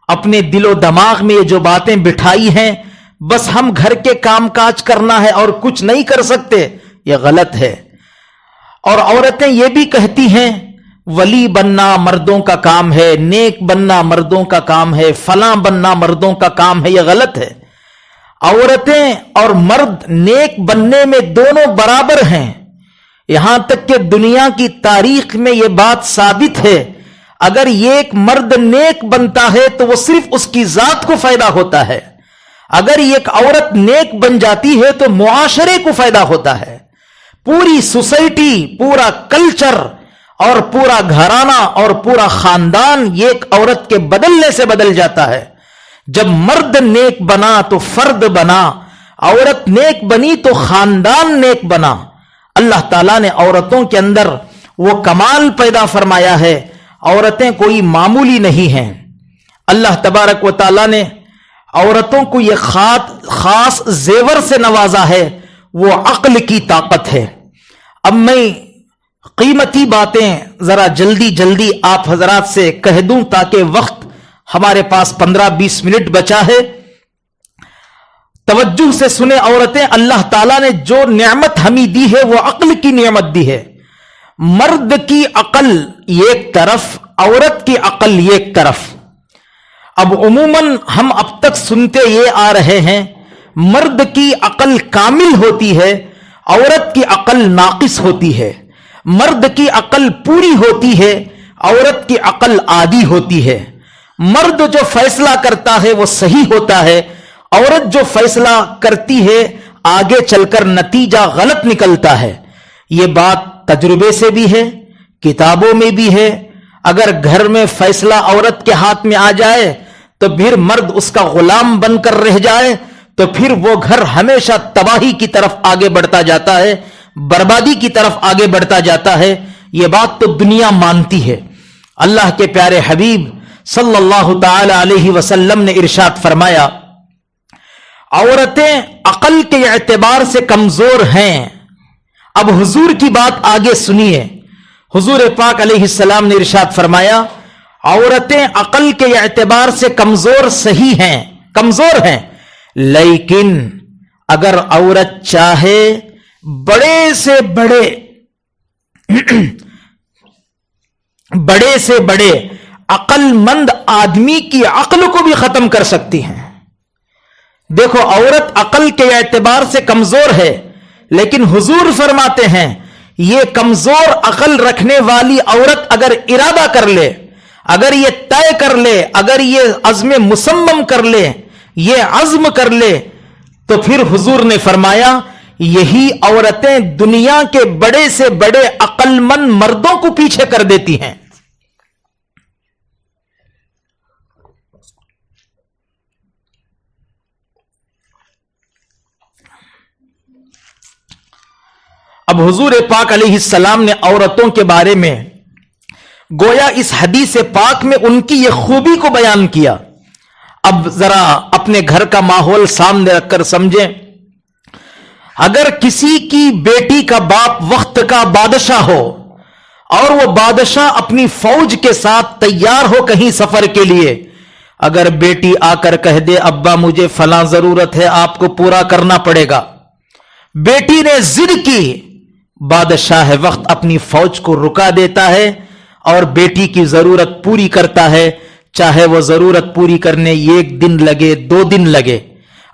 اپنے دل و دماغ میں یہ جو باتیں بٹھائی ہیں, بس ہم گھر کے کام کاج کرنا ہے اور کچھ نہیں کر سکتے, یہ غلط ہے. اور عورتیں یہ بھی کہتی ہیں ولی بننا مردوں کا کام ہے, نیک بننا مردوں کا کام ہے, فلاں بننا مردوں کا کام ہے, یہ غلط ہے. عورتیں اور مرد نیک بننے میں دونوں برابر ہیں. یہاں تک کہ دنیا کی تاریخ میں یہ بات ثابت ہے, اگر ایک مرد نیک بنتا ہے تو وہ صرف اس کی ذات کو فائدہ ہوتا ہے, اگر ایک عورت نیک بن جاتی ہے تو معاشرے کو فائدہ ہوتا ہے. پوری سوسائٹی, پورا کلچر اور پورا گھرانہ اور پورا خاندان ایک عورت کے بدلنے سے بدل جاتا ہے. جب مرد نیک بنا تو فرد بنا, عورت نیک بنی تو خاندان نیک بنا. اللہ تعالیٰ نے عورتوں کے اندر وہ کمال پیدا فرمایا ہے. عورتیں کوئی معمولی نہیں ہیں. اللہ تبارک و تعالیٰ نے عورتوں کو یہ خاص زیور سے نوازا ہے, وہ عقل کی طاقت ہے. اب میں قیمتی باتیں ذرا جلدی آپ حضرات سے کہہ دوں تاکہ وقت ہمارے پاس 15-20 منٹ بچا ہے. توجہ سے سنیں عورتیں, اللہ تعالیٰ نے جو نعمت ہمیں دی ہے وہ عقل کی نعمت دی ہے. مرد کی عقل ایک طرف, عورت کی عقل ایک طرف. اب عموماً ہم اب تک سنتے یہ آ رہے ہیں مرد کی عقل کامل ہوتی ہے, عورت کی عقل ناقص ہوتی ہے. مرد کی عقل پوری ہوتی ہے, عورت کی عقل آدھی ہوتی ہے. مرد جو فیصلہ کرتا ہے وہ صحیح ہوتا ہے, عورت جو فیصلہ کرتی ہے آگے چل کر نتیجہ غلط نکلتا ہے. یہ بات تجربے سے بھی ہے, کتابوں میں بھی ہے. اگر گھر میں فیصلہ عورت کے ہاتھ میں آ جائے تو پھر مرد اس کا غلام بن کر رہ جائے تو پھر وہ گھر ہمیشہ تباہی کی طرف آگے بڑھتا جاتا ہے, بربادی کی طرف آگے بڑھتا جاتا ہے. یہ بات تو دنیا مانتی ہے. اللہ کے پیارے حبیب صلی اللہ تعالی علیہ وسلم نے ارشاد فرمایا عورتیں عقل کے اعتبار سے کمزور ہیں. اب حضور کی بات آگے سنیے. حضور پاک علیہ السلام نے ارشاد فرمایا عورتیں عقل کے اعتبار سے کمزور صحیح ہیں, کمزور ہیں, لیکن اگر عورت چاہے بڑے سے بڑے عقل مند آدمی کی عقل کو بھی ختم کر سکتی ہیں. دیکھو عورت عقل کے اعتبار سے کمزور ہے، لیکن حضور فرماتے ہیں یہ کمزور عقل رکھنے والی عورت اگر ارادہ کر لے، اگر یہ طے کر لے، اگر یہ عزم مصمم کر لے، یہ عزم کر لے، تو پھر حضور نے فرمایا یہی عورتیں دنیا کے بڑے سے بڑے عقل مند مردوں کو پیچھے کر دیتی ہیں. اب حضور پاک علیہ السلام نے عورتوں کے بارے میں گویا اس حدیث پاک میں ان کی یہ خوبی کو بیان کیا. اب ذرا اپنے گھر کا ماحول سامنے رکھ کر سمجھیں. اگر کسی کی بیٹی کا باپ وقت کا بادشاہ ہو اور وہ بادشاہ اپنی فوج کے ساتھ تیار ہو کہیں سفر کے لیے، اگر بیٹی آ کر کہہ دے ابا مجھے فلاں ضرورت ہے آپ کو پورا کرنا پڑے گا، بیٹی نے ضد کی، بادشاہ وقت اپنی فوج کو رکا دیتا ہے اور بیٹی کی ضرورت پوری کرتا ہے، چاہے وہ ضرورت پوری کرنے 1 دن لگے 2 دن لگے.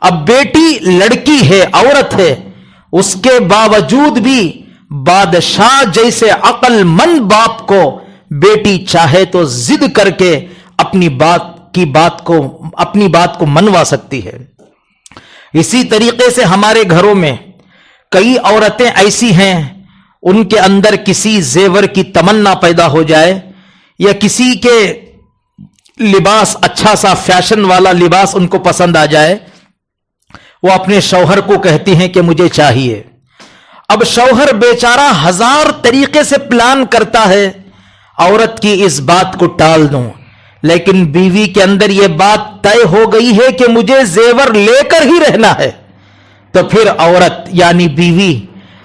اب بیٹی لڑکی ہے، عورت ہے، اس کے باوجود بھی بادشاہ جیسے عقل مند باپ کو بیٹی چاہے تو ضد کر کے اپنی بات کو منوا سکتی ہے. اسی طریقے سے ہمارے گھروں میں کئی عورتیں ایسی ہیں، ان کے اندر کسی زیور کی تمنا پیدا ہو جائے یا کسی کے لباس اچھا سا فیشن والا لباس ان کو پسند آ جائے، وہ اپنے شوہر کو کہتی ہیں کہ مجھے چاہیے. اب شوہر بیچارہ 1000 طریقے سے پلان کرتا ہے عورت کی اس بات کو ٹال دوں، لیکن بیوی کے اندر یہ بات طے ہو گئی ہے کہ مجھے زیور لے کر ہی رہنا ہے. تو پھر عورت یعنی بیوی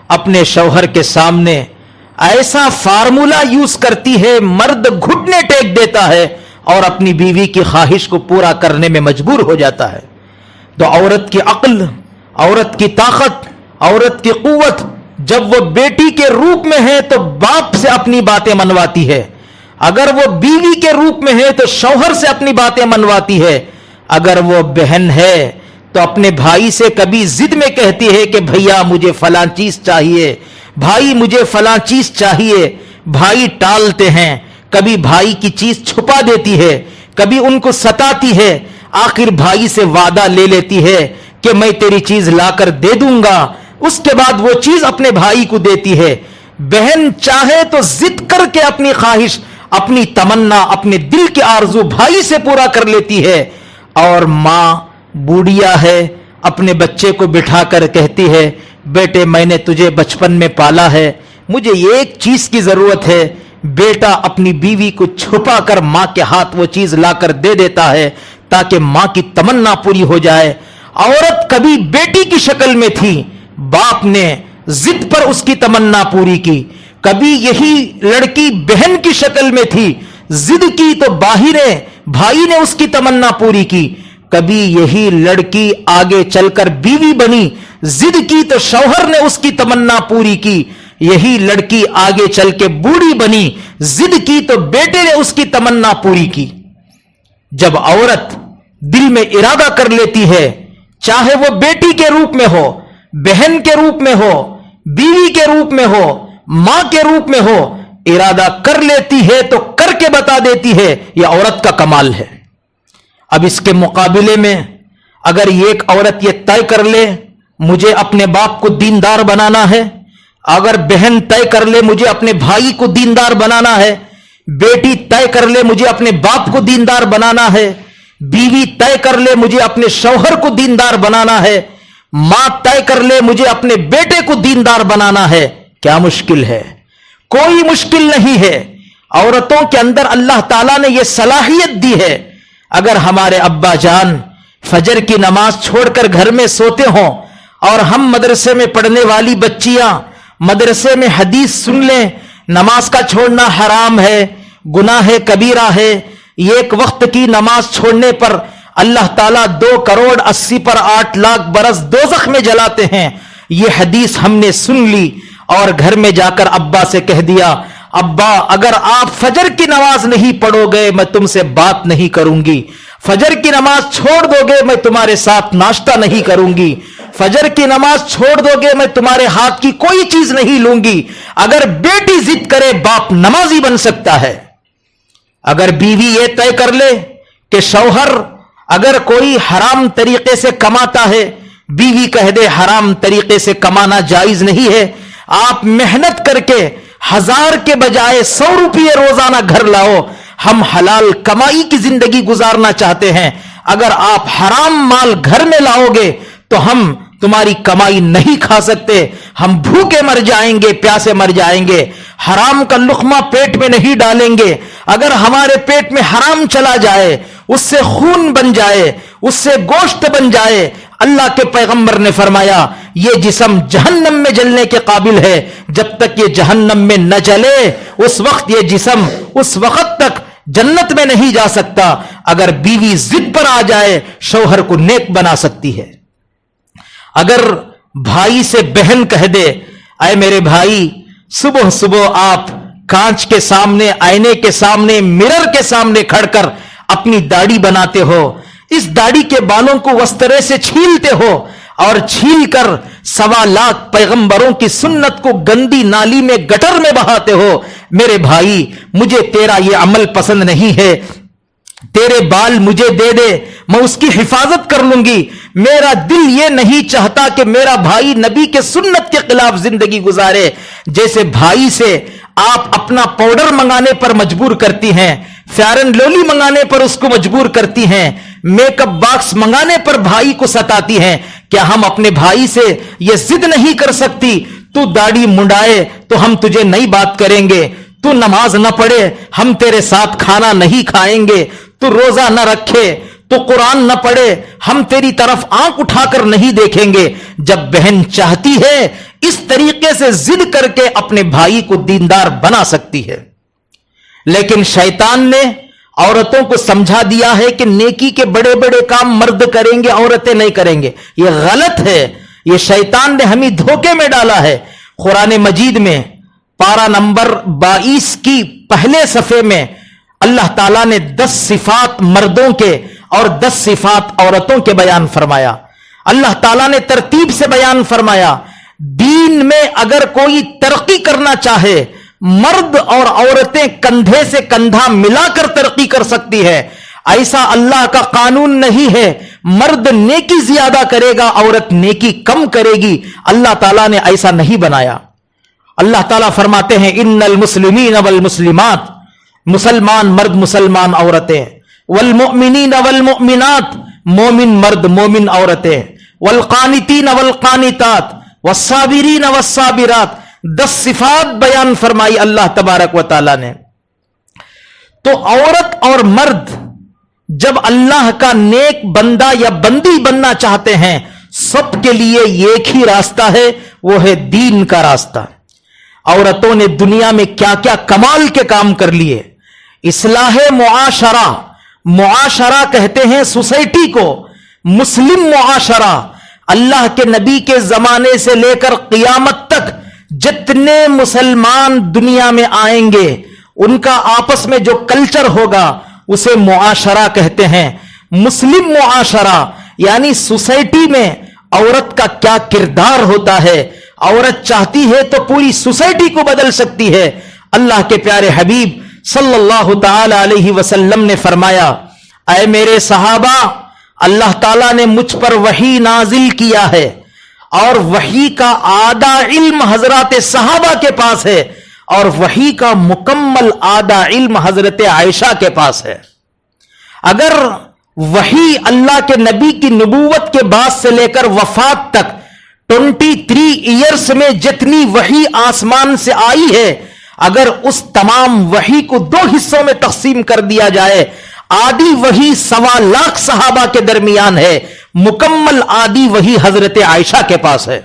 اپنے شوہر کے سامنے ایسا فارمولا یوز کرتی ہے، مرد گھٹنے ٹیک دیتا ہے اور اپنی بیوی کی خواہش کو پورا کرنے میں مجبور ہو جاتا ہے. تو عورت کی عقل، عورت کی طاقت، عورت کی قوت جب وہ بیٹی کے روپ میں ہے تو باپ سے اپنی باتیں منواتی ہے، اگر وہ بیوی کے روپ میں ہے تو شوہر سے اپنی باتیں منواتی ہے، اگر وہ بہن ہے تو اپنے بھائی سے کبھی ضد میں کہتی ہے کہ بھیا مجھے فلاں چیز چاہیے، بھائی مجھے فلاں چیز چاہیے. بھائی ٹالتے ہیں، کبھی بھائی کی چیز چھپا دیتی ہے، کبھی ان کو ستاتی ہے، آخر بھائی سے وعدہ لے لیتی ہے کہ میں تیری چیز لا کر دے دوں گا، اس کے بعد وہ چیز اپنے بھائی کو دیتی ہے. بہن چاہے تو ضد کر کے اپنی خواہش، اپنی تمنا، اپنے دل کی آرزو بھائی سے پورا کر لیتی ہے. اور ماں بوڑھیا ہے، اپنے بچے کو بٹھا کر کہتی ہے بیٹے میں نے تجھے بچپن میں پالا ہے، مجھے ایک چیز کی ضرورت ہے. بیٹا اپنی بیوی کو چھپا کر ماں کے ہاتھ وہ چیز لا کر دے دیتا ہے تاکہ ماں کی تمنا پوری ہو جائے. عورت کبھی بیٹی کی شکل میں تھی، باپ نے ضد پر اس کی تمنا پوری کی. کبھی یہی لڑکی بہن کی شکل میں تھی، ضد کی تو باہر بھائی نے اس کی تمنا پوری کی. کبھی یہی لڑکی آگے چل کر بیوی بنی، ضد کی تو شوہر نے اس کی تمنا پوری کی. یہی لڑکی آگے چل کے بوڑھی بنی، ضد کی تو بیٹے نے اس کی تمنا پوری کی. جب عورت دل میں ارادہ کر لیتی ہے، چاہے وہ بیٹی کے روپ میں ہو، بہن کے روپ میں ہو، بیوی کے روپ میں ہو، ماں کے روپ میں ہو، ارادہ کر لیتی ہے تو کر کے بتا دیتی ہے، یہ عورت کا کمال ہے. اب اس کے مقابلے میں اگر ایک عورت یہ طے کر لے مجھے اپنے باپ کو دیندار بنانا ہے، اگر بہن طے کر لے مجھے اپنے بھائی کو دیندار بنانا ہے، بیٹی طے کر لے مجھے اپنے باپ کو دیندار بنانا ہے، بیوی طے کر لے مجھے اپنے شوہر کو دیندار بنانا ہے، ماں طے کر لے مجھے اپنے بیٹے کو دیندار بنانا ہے، کیا مشکل ہے؟ کوئی مشکل نہیں ہے. عورتوں کے اندر اللہ تعالیٰ نے یہ صلاحیت دی ہے. اگر ہمارے ابا جان فجر کی نماز چھوڑ کر گھر میں سوتے ہوں اور ہم مدرسے میں پڑھنے والی بچیاں مدرسے میں حدیث سن لیں نماز کا چھوڑنا حرام ہے، گناہ کبیرہ ہے، ایک وقت کی نماز چھوڑنے پر اللہ تعالیٰ 2,80,08,00,000 برس دوزخ میں جلاتے ہیں. یہ حدیث ہم نے سن لی اور گھر میں جا کر ابا سے کہہ دیا, ابا اگر آپ فجر کی نماز نہیں پڑھو گے میں تم سے بات نہیں کروں گی, فجر کی نماز چھوڑ دو گے میں تمہارے ساتھ ناشتہ نہیں کروں گی, فجر کی نماز چھوڑ دو گے میں تمہارے ہاتھ کی کوئی چیز نہیں لوں گی. اگر بیٹی ضد کرے باپ نمازی بن سکتا ہے. اگر بیوی یہ طے کر لے کہ شوہر اگر کوئی حرام طریقے سے کماتا ہے, بیوی کہہ دے حرام طریقے سے کمانا جائز نہیں ہے, آپ محنت کر کے 1000 کے بجائے 100 روپے روزانہ گھر لاؤ, ہم حلال کمائی کی زندگی گزارنا چاہتے ہیں, اگر آپ حرام مال گھر میں لاؤ گے تو ہم تمہاری کمائی نہیں کھا سکتے, ہم بھوکے مر جائیں گے, پیاسے مر جائیں گے, حرام کا لقمہ پیٹ میں نہیں ڈالیں گے. اگر ہمارے پیٹ میں حرام چلا جائے, اس سے خون بن جائے, اس سے گوشت بن جائے, اللہ کے پیغمبر نے فرمایا یہ جسم جہنم میں جلنے کے قابل ہے, جب تک یہ جہنم میں نہ جلے اس وقت یہ جسم اس وقت تک جنت میں نہیں جا سکتا. اگر بیوی ضد پر آ جائے شوہر کو نیک بنا سکتی ہے. اگر بھائی سے بہن کہہ دے, اے میرے بھائی صبح صبح آپ کانچ کے سامنے, آئینے کے سامنے, مرر کے سامنے کھڑ کر اپنی داڑھی بناتے ہو, اس داڑھی کے بالوں کو وسترے سے چھیلتے ہو اور چھیل کر 1,00,000 پیغمبروں کی سنت کو گندی نالی میں گٹر میں بہاتے ہو, میرے بھائی مجھے تیرا یہ عمل پسند نہیں ہے, تیرے بال مجھے دے دے, میں اس کی حفاظت کر لوں گی. میرا دل یہ نہیں چاہتا کہ میرا بھائی نبی کے سنت کے خلاف زندگی گزارے. جیسے بھائی سے آپ اپنا پاؤڈر منگانے پر مجبور کرتی ہیں, فیئر اینڈ لولی منگانے پر اس کو مجبور کرتی ہیں, میک اپ باکس منگانے پر بھائی کو ستاتی ہیں, کیا ہم اپنے بھائی سے یہ ضد نہیں کر سکتی تو داڑھی منڈائے تو ہم تجھے نئی بات کریں گے, تو نماز نہ پڑھے ہم تیرے ساتھ کھانا نہیں کھائیں گے, تو روزہ نہ رکھے تو قرآن نہ پڑھے ہم تیری طرف آنکھ اٹھا کر نہیں دیکھیں گے. جب بہن چاہتی ہے اس طریقے سے ضد کر کے اپنے بھائی کو دیندار بنا سکتی ہے. لیکن شیطان نے عورتوں کو سمجھا دیا ہے کہ نیکی کے بڑے بڑے کام مرد کریں گے عورتیں نہیں کریں گے. یہ غلط ہے, یہ شیطان نے ہمیں دھوکے میں ڈالا ہے. قرآن مجید میں پارہ نمبر 22 کی پہلے صفحے میں اللہ تعالیٰ نے 10 صفات مردوں کے اور 10 صفات عورتوں کے بیان فرمایا. اللہ تعالیٰ نے ترتیب سے بیان فرمایا, دین میں اگر کوئی ترقی کرنا چاہے مرد اور عورتیں کندھے سے کندھا ملا کر ترقی کر سکتی ہے. ایسا اللہ کا قانون نہیں ہے مرد نیکی زیادہ کرے گا عورت نیکی کم کرے گی. اللہ تعالیٰ نے ایسا نہیں بنایا. اللہ تعالیٰ فرماتے ہیں ان المسلمین والمسلمات, مسلمان مرد مسلمان عورتیں, والمؤمنین والمؤمنات, مومن مرد مومن عورتیں, والقانتین والقانتات, والصابرین والصابرات. 10 صفات بیان فرمائی اللہ تبارک و تعالیٰ نے. تو عورت اور مرد جب اللہ کا نیک بندہ یا بندی بننا چاہتے ہیں سب کے لیے ایک ہی راستہ ہے, وہ ہے دین کا راستہ. عورتوں نے دنیا میں کیا کیا کمال کے کام کر لیے. اصلاح معاشرہ, معاشرہ کہتے ہیں سوسائٹی کو, مسلم معاشرہ. اللہ کے نبی کے زمانے سے لے کر قیامت تک جتنے مسلمان دنیا میں آئیں گے ان کا آپس میں جو کلچر ہوگا اسے معاشرہ کہتے ہیں. مسلم معاشرہ یعنی سوسائٹی میں عورت کا کیا کردار ہوتا ہے. عورت چاہتی ہے تو پوری سوسائٹی کو بدل سکتی ہے. اللہ کے پیارے حبیب صلی اللہ تعالی علیہ وسلم نے فرمایا, اے میرے صحابہ, اللہ تعالیٰ نے مجھ پر وحی نازل کیا ہے اور وحی کا آدھا علم حضرات صحابہ کے پاس ہے اور وحی کا مکمل آدھا علم حضرت عائشہ کے پاس ہے. اگر وحی اللہ کے نبی کی نبوت کے بعد سے لے کر وفات تک 23 ایئرس میں جتنی وحی آسمان سے آئی ہے, اگر اس تمام وحی کو 2 حصوں میں تقسیم کر دیا جائے, آدھی وحی 1.25 صحابہ کے درمیان ہے, مکمل آدھی وحی حضرت عائشہ کے پاس ہے.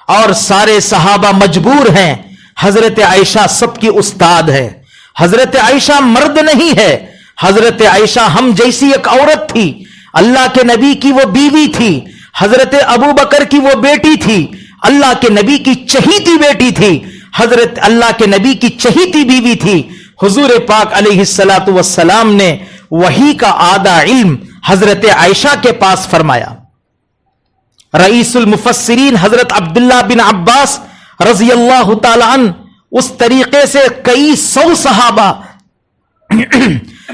اور سارے صحابہ مجبور ہیں, حضرت عائشہ سب کی استاد ہے. حضرت عائشہ مرد نہیں ہے, حضرت عائشہ ہم جیسی ایک عورت تھی, اللہ کے نبی کی وہ بیوی تھی, حضرت ابو بکر کی وہ بیٹی تھی, اللہ کے نبی کی چہیتی بیٹی تھی, حضرت اللہ کے نبی کی چہیتی بیوی تھی. حضور پاک علیہ الصلوۃ والسلام نے وحی کا آدھا علم حضرت عائشہ کے پاس فرمایا. رئیس المفسرین حضرت عبداللہ بن عباس رضی اللہ تعالی عنہ اس طریقے سے کئی سو صحابہ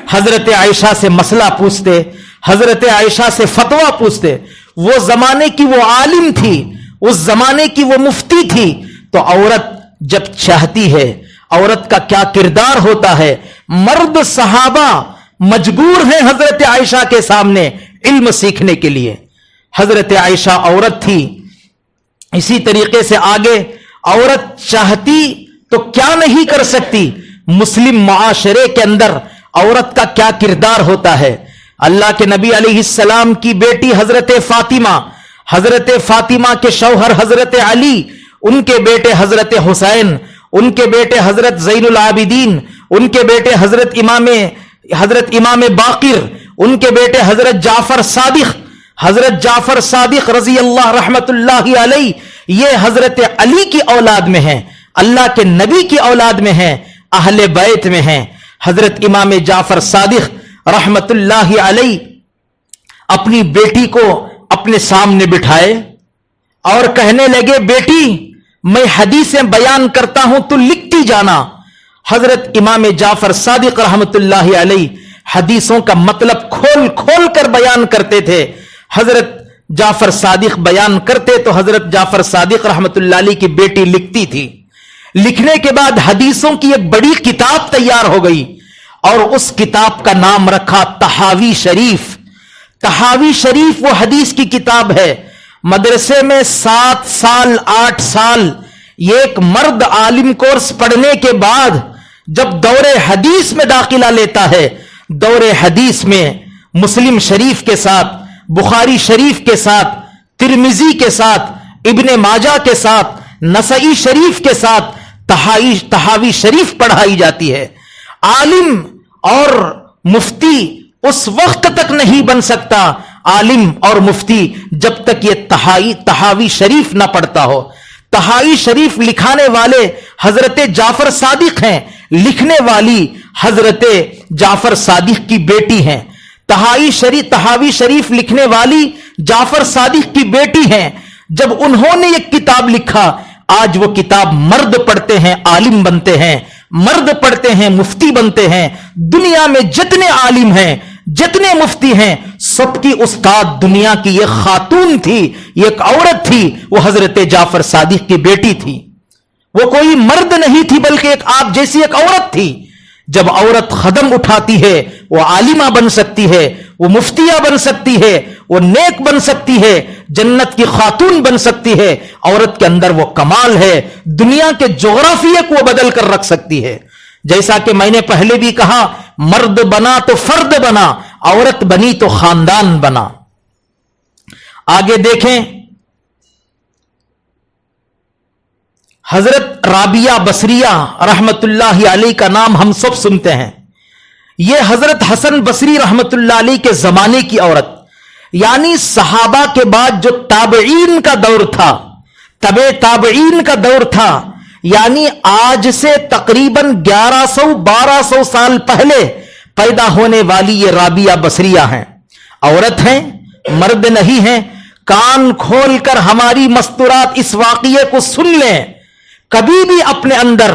حضرت عائشہ سے مسئلہ پوچھتے, حضرت عائشہ سے فتویٰ پوچھتے. وہ زمانے کی وہ عالم تھی, اس زمانے کی وہ مفتی تھی. تو عورت جب چاہتی ہے, عورت کا کیا کردار ہوتا ہے. مرد صحابہ مجبور ہیں حضرت عائشہ کے سامنے علم سیکھنے کے لیے. حضرت عائشہ عورت تھی. اسی طریقے سے آگے عورت چاہتی تو کیا نہیں کر سکتی. مسلم معاشرے کے اندر عورت کا کیا کردار ہوتا ہے. اللہ کے نبی علیہ السلام کی بیٹی حضرت فاطمہ, حضرت فاطمہ کے شوہر حضرت علی, ان کے بیٹے حضرت حسین, ان کے بیٹے حضرت زین العابدین, ان کے بیٹے حضرت امام باقر, ان کے بیٹے حضرت جعفر صادق, حضرت جعفر صادق رضی اللہ رحمت اللہ علیہ, یہ حضرت علی کی اولاد میں ہیں, اللہ کے نبی کی اولاد میں ہیں, اہل بیت میں ہیں. حضرت امام جعفر صادق رحمت اللہ علیہ اپنی بیٹی کو اپنے سامنے بٹھائے اور کہنے لگے, بیٹی میں حدیثیں بیان کرتا ہوں تو لکھتی جانا. حضرت امام جعفر صادق رحمت اللہ علیہ حدیثوں کا مطلب کھول کھول کر بیان کرتے تھے. حضرت جعفر صادق بیان کرتے تو حضرت جعفر صادق رحمت اللہ علیہ کی بیٹی لکھتی تھی. لکھنے کے بعد حدیثوں کی ایک بڑی کتاب تیار ہو گئی اور اس کتاب کا نام رکھا تحاوی شریف. تحاوی شریف وہ حدیث کی کتاب ہے. مدرسے میں 7 سال 8 سال یہ ایک مرد عالم کورس پڑھنے کے بعد جب دور حدیث میں داخلہ لیتا ہے, دور حدیث میں مسلم شریف کے ساتھ, بخاری شریف کے ساتھ, ترمذی کے ساتھ, ابن ماجہ کے ساتھ, نسائی شریف کے ساتھ تحاوی شریف پڑھائی جاتی ہے. عالم اور مفتی اس وقت تک نہیں بن سکتا, عالم اور مفتی جب تک یہ تحاوی شریف نہ پڑھتا ہو. تحاوی شریف لکھانے والے حضرت جعفر صادق ہیں, لکھنے والی حضرت جعفر صادق کی بیٹی ہیں. تحاوی شریف لکھنے والی جعفر صادق کی بیٹی ہیں. جب انہوں نے یہ کتاب لکھا, آج وہ کتاب مرد پڑھتے ہیں عالم بنتے ہیں, مرد پڑھتے ہیں مفتی بنتے ہیں. دنیا میں جتنے عالم ہیں, جتنے مفتی ہیں, سب کی استاد دنیا کی یہ خاتون تھی, یہ ایک عورت تھی, وہ حضرت جعفر صادق کی بیٹی تھی. وہ کوئی مرد نہیں تھی بلکہ ایک آپ جیسی ایک عورت تھی. جب عورت قدم اٹھاتی ہے وہ عالمہ بن سکتی ہے, وہ مفتیہ بن سکتی ہے, وہ نیک بن سکتی ہے, جنت کی خاتون بن سکتی ہے. عورت کے اندر وہ کمال ہے, دنیا کے جغرافیے کو بدل کر رکھ سکتی ہے. جیسا کہ میں نے پہلے بھی کہا, مرد بنا تو فرد بنا, عورت بنی تو خاندان بنا. آگے دیکھیں, حضرت رابعہ بصریہ رحمت اللہ علیہ کا نام ہم سب سنتے ہیں. یہ حضرت حسن بصری رحمت اللہ علیہ کے زمانے کی عورت, یعنی صحابہ کے بعد جو تابعین کا دور تھا, تبع تابعین کا دور تھا, یعنی آج سے تقریباً 1100-1200 سال پہلے پیدا ہونے والی یہ رابعہ بصریہ ہیں. عورت ہیں, مرد نہیں ہیں. کان کھول کر ہماری مستورات اس واقعے کو سن لیں. کبھی بھی اپنے اندر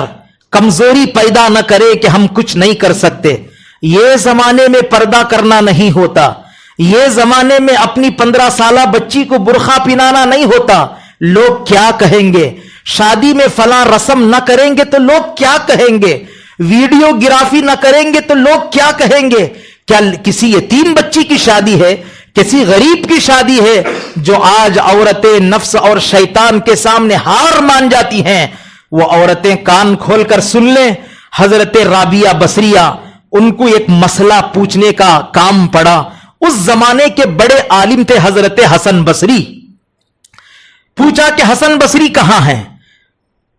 کمزوری پیدا نہ کرے کہ ہم کچھ نہیں کر سکتے. یہ زمانے میں پردہ کرنا نہیں ہوتا, یہ زمانے میں اپنی 15 سالہ بچی کو برقع پہنانا نہیں ہوتا. لوگ کیا کہیں گے, شادی میں فلاں رسم نہ کریں گے تو لوگ کیا کہیں گے, ویڈیو گرافی نہ کریں گے تو لوگ کیا کہیں گے. کیا کسی یتیم بچی کی شادی ہے, کسی غریب کی شادی ہے؟ جو آج عورتیں نفس اور شیطان کے سامنے ہار مان جاتی ہیں, وہ عورتیں کان کھول کر سن لیں. حضرت رابعہ بصریہ, ان کو ایک مسئلہ پوچھنے کا کام پڑا. اس زمانے کے بڑے عالم تھے حضرت حسن بصری. پوچھا کہ حسن بصری کہاں ہیں؟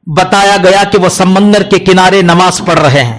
بتایا گیا کہ وہ سمندر کے کنارے نماز پڑھ رہے ہیں.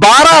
12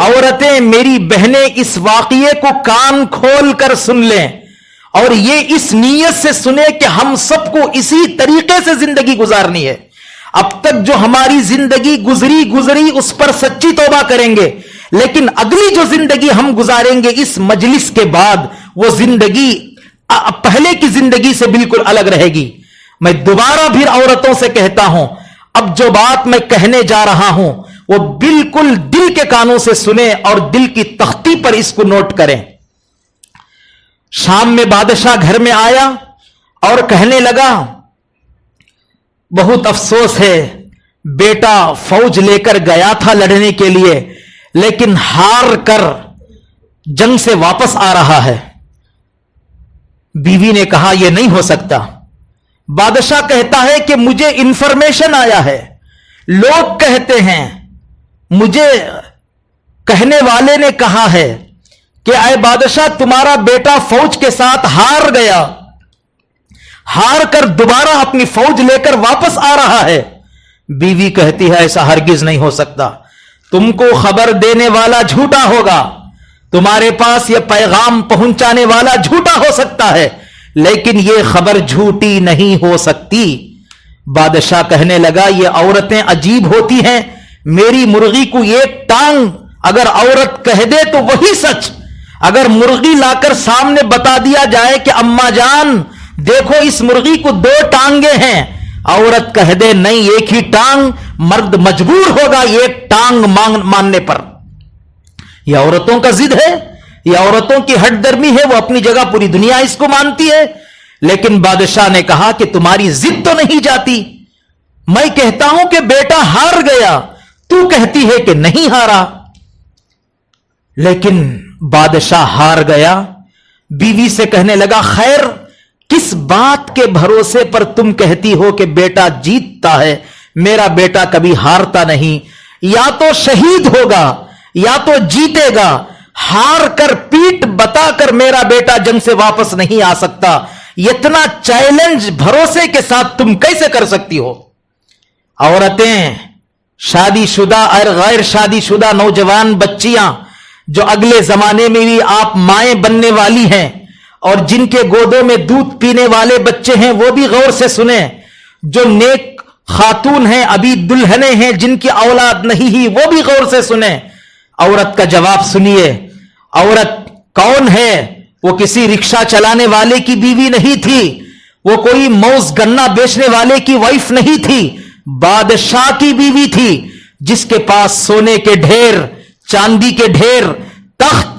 عورتیں میری بہنیں اس واقعے کو کان کھول کر سن لیں اور یہ اس نیت سے سنے کہ ہم سب کو اسی طریقے سے زندگی گزارنی ہے. اب تک جو ہماری زندگی گزری اس پر سچی توبہ کریں گے, لیکن اگلی جو زندگی ہم گزاریں گے اس مجلس کے بعد وہ زندگی پہلے کی زندگی سے بالکل الگ رہے گی. میں دوبارہ پھر عورتوں سے کہتا ہوں, اب جو بات میں کہنے جا رہا ہوں وہ بالکل دل کے کانوں سے سنیں اور دل کی تختی پر اس کو نوٹ کریں. شام میں بادشاہ گھر میں آیا اور کہنے لگا, بہت افسوس ہے, بیٹا فوج لے کر گیا تھا لڑنے کے لیے لیکن ہار کر جنگ سے واپس آ رہا ہے. بیوی نے کہا یہ نہیں ہو سکتا. بادشاہ کہتا ہے کہ مجھے انفارمیشن آیا ہے, لوگ کہتے ہیں, مجھے کہنے والے نے کہا ہے کہ اے بادشاہ تمہارا بیٹا فوج کے ساتھ ہار گیا, ہار کر دوبارہ اپنی فوج لے کر واپس آ رہا ہے. بیوی کہتی ہے ایسا ہرگز نہیں ہو سکتا, تم کو خبر دینے والا جھوٹا ہوگا, تمہارے پاس یہ پیغام پہنچانے والا جھوٹا ہو سکتا ہے, لیکن یہ خبر جھوٹی نہیں ہو سکتی. بادشاہ کہنے لگا یہ عورتیں عجیب ہوتی ہیں, میری مرغی کو ایک ٹانگ اگر عورت کہہ دے تو وہی سچ, اگر مرغی لا کر سامنے بتا دیا جائے کہ اماں جان دیکھو اس مرغی کو 2 ٹانگیں ہیں, عورت کہہ دے نہیں ایک ہی ٹانگ, مرد مجبور ہوگا ایک ٹانگ ماننے پر. یہ عورتوں کا ضد ہے, یہ عورتوں کی ہٹ درمی ہے, وہ اپنی جگہ پوری دنیا اس کو مانتی ہے. لیکن بادشاہ نے کہا کہ تمہاری ضد تو نہیں جاتی, میں کہتا ہوں کہ بیٹا ہار گیا, تو کہتی ہے کہ نہیں ہارا. لیکن بادشاہ ہار گیا. بیوی سے کہنے لگا خیر کس بات کے بھروسے پر تم کہتی ہو کہ بیٹا جیتتا ہے, میرا بیٹا کبھی ہارتا نہیں, یا تو شہید ہوگا یا تو جیتے گا, ہار کر پیٹ بتا کر میرا بیٹا جنگ سے واپس نہیں آ سکتا. اتنا چیلنج بھروسے کے ساتھ تم کیسے کر سکتی ہو؟ عورتیں, شادی شدہ اور غیر شادی شدہ نوجوان بچیاں جو اگلے زمانے میں بھی آپ مائیں بننے والی ہیں اور جن کے گودوں میں دودھ پینے والے بچے ہیں وہ بھی غور سے سنیں, جو نیک خاتون ہیں ابھی دلہنیں ہیں جن کی اولاد نہیں ہی وہ بھی غور سے سنیں. عورت کا جواب سنیے. عورت کون ہے؟ وہ کسی رکشہ چلانے والے کی بیوی نہیں تھی, وہ کوئی موز گنا بیچنے والے کی وائف نہیں تھی, بادشاہ کی بیوی تھی جس کے پاس سونے کے ڈھیر, چاندی کے ڈھیر, تخت.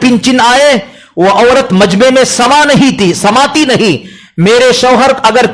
پنچن آئے وہ عورت مجمع میں سماتی نہیں. میرے شوہر اگر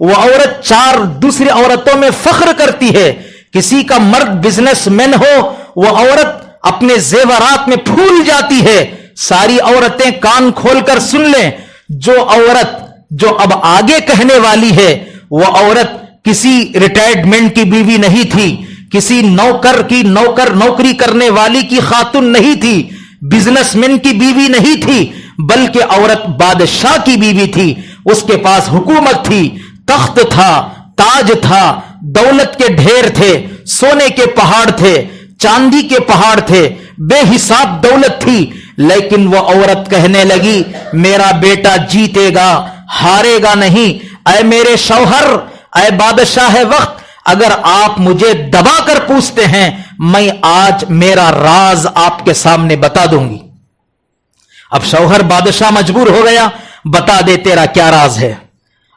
وہ عورت 4 دوسری عورتوں میں فخر کرتی ہے. کسی کا مرد بزنس مین ہو وہ عورت اپنے زیورات میں پھول جاتی ہے. ساری عورتیں کان کھول کر سن لیں, جو عورت جو اب آگے کہنے والی ہے وہ عورت کسی ریٹائرمنٹ کی بیوی نہیں تھی, کسی نوکری کرنے والی کی خاتون نہیں تھی, بزنس مین کی بیوی نہیں تھی, بلکہ عورت بادشاہ کی بیوی تھی. اس کے پاس حکومت تھی, تخت تھا, تاج تھا, دولت کے ڈھیر تھے, سونے کے پہاڑ تھے, چاندی کے پہاڑ تھے, بے حساب دولت تھی. لیکن وہ عورت کہنے لگی میرا بیٹا جیتے گا, ہارے گا نہیں. اے میرے شوہر, اے بادشاہ وقت, اگر آپ مجھے دبا کر پوچھتے ہیں میں آج میرا راز آپ کے سامنے بتا دوں گی. اب شوہر بادشاہ مجبور ہو گیا, بتا دے تیرا کیا راز ہے.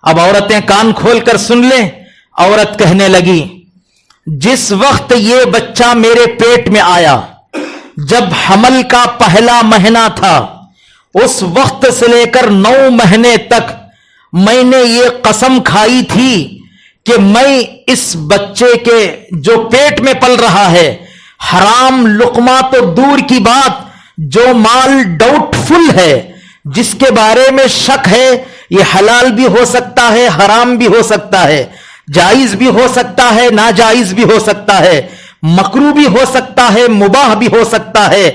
اب عورتیں کان کھول کر سن لیں. عورت کہنے لگی جس وقت یہ بچہ میرے پیٹ میں آیا, جب حمل کا پہلا مہینہ تھا, اس وقت سے لے کر 9 مہینے تک میں نے یہ قسم کھائی تھی کہ میں اس بچے کے جو پیٹ میں پل رہا ہے حرام لقمہ تو دور کی بات, جو مال ڈاؤٹ فل ہے, جس کے بارے میں شک ہے یہ حلال بھی ہو سکتا ہے, حرام بھی ہو سکتا ہے, جائز بھی ہو سکتا ہے, ناجائز بھی ہو سکتا ہے, مکروہ بھی ہو سکتا ہے, مباح بھی ہو سکتا ہے,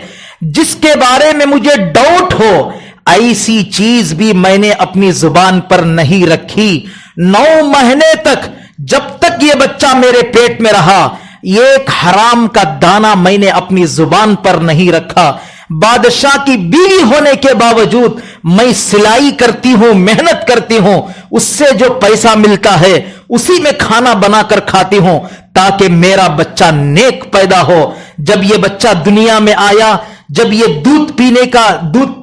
جس کے بارے میں مجھے ڈاؤٹ ہو ایسی چیز بھی میں نے اپنی زبان پر نہیں رکھی. 9 مہینے تک جب تک یہ بچہ میرے پیٹ میں رہا ایک حرام کا دانہ میں نے اپنی زبان پر نہیں رکھا. بادشاہ کی بیوی ہونے کے باوجود میں سلائی کرتی ہوں, محنت کرتی ہوں, اس سے جو پیسہ ملتا ہے اسی میں کھانا بنا کر کھاتی ہوں تاکہ میرا بچہ نیک پیدا ہو. جب یہ بچہ دنیا میں آیا, جب یہ دودھ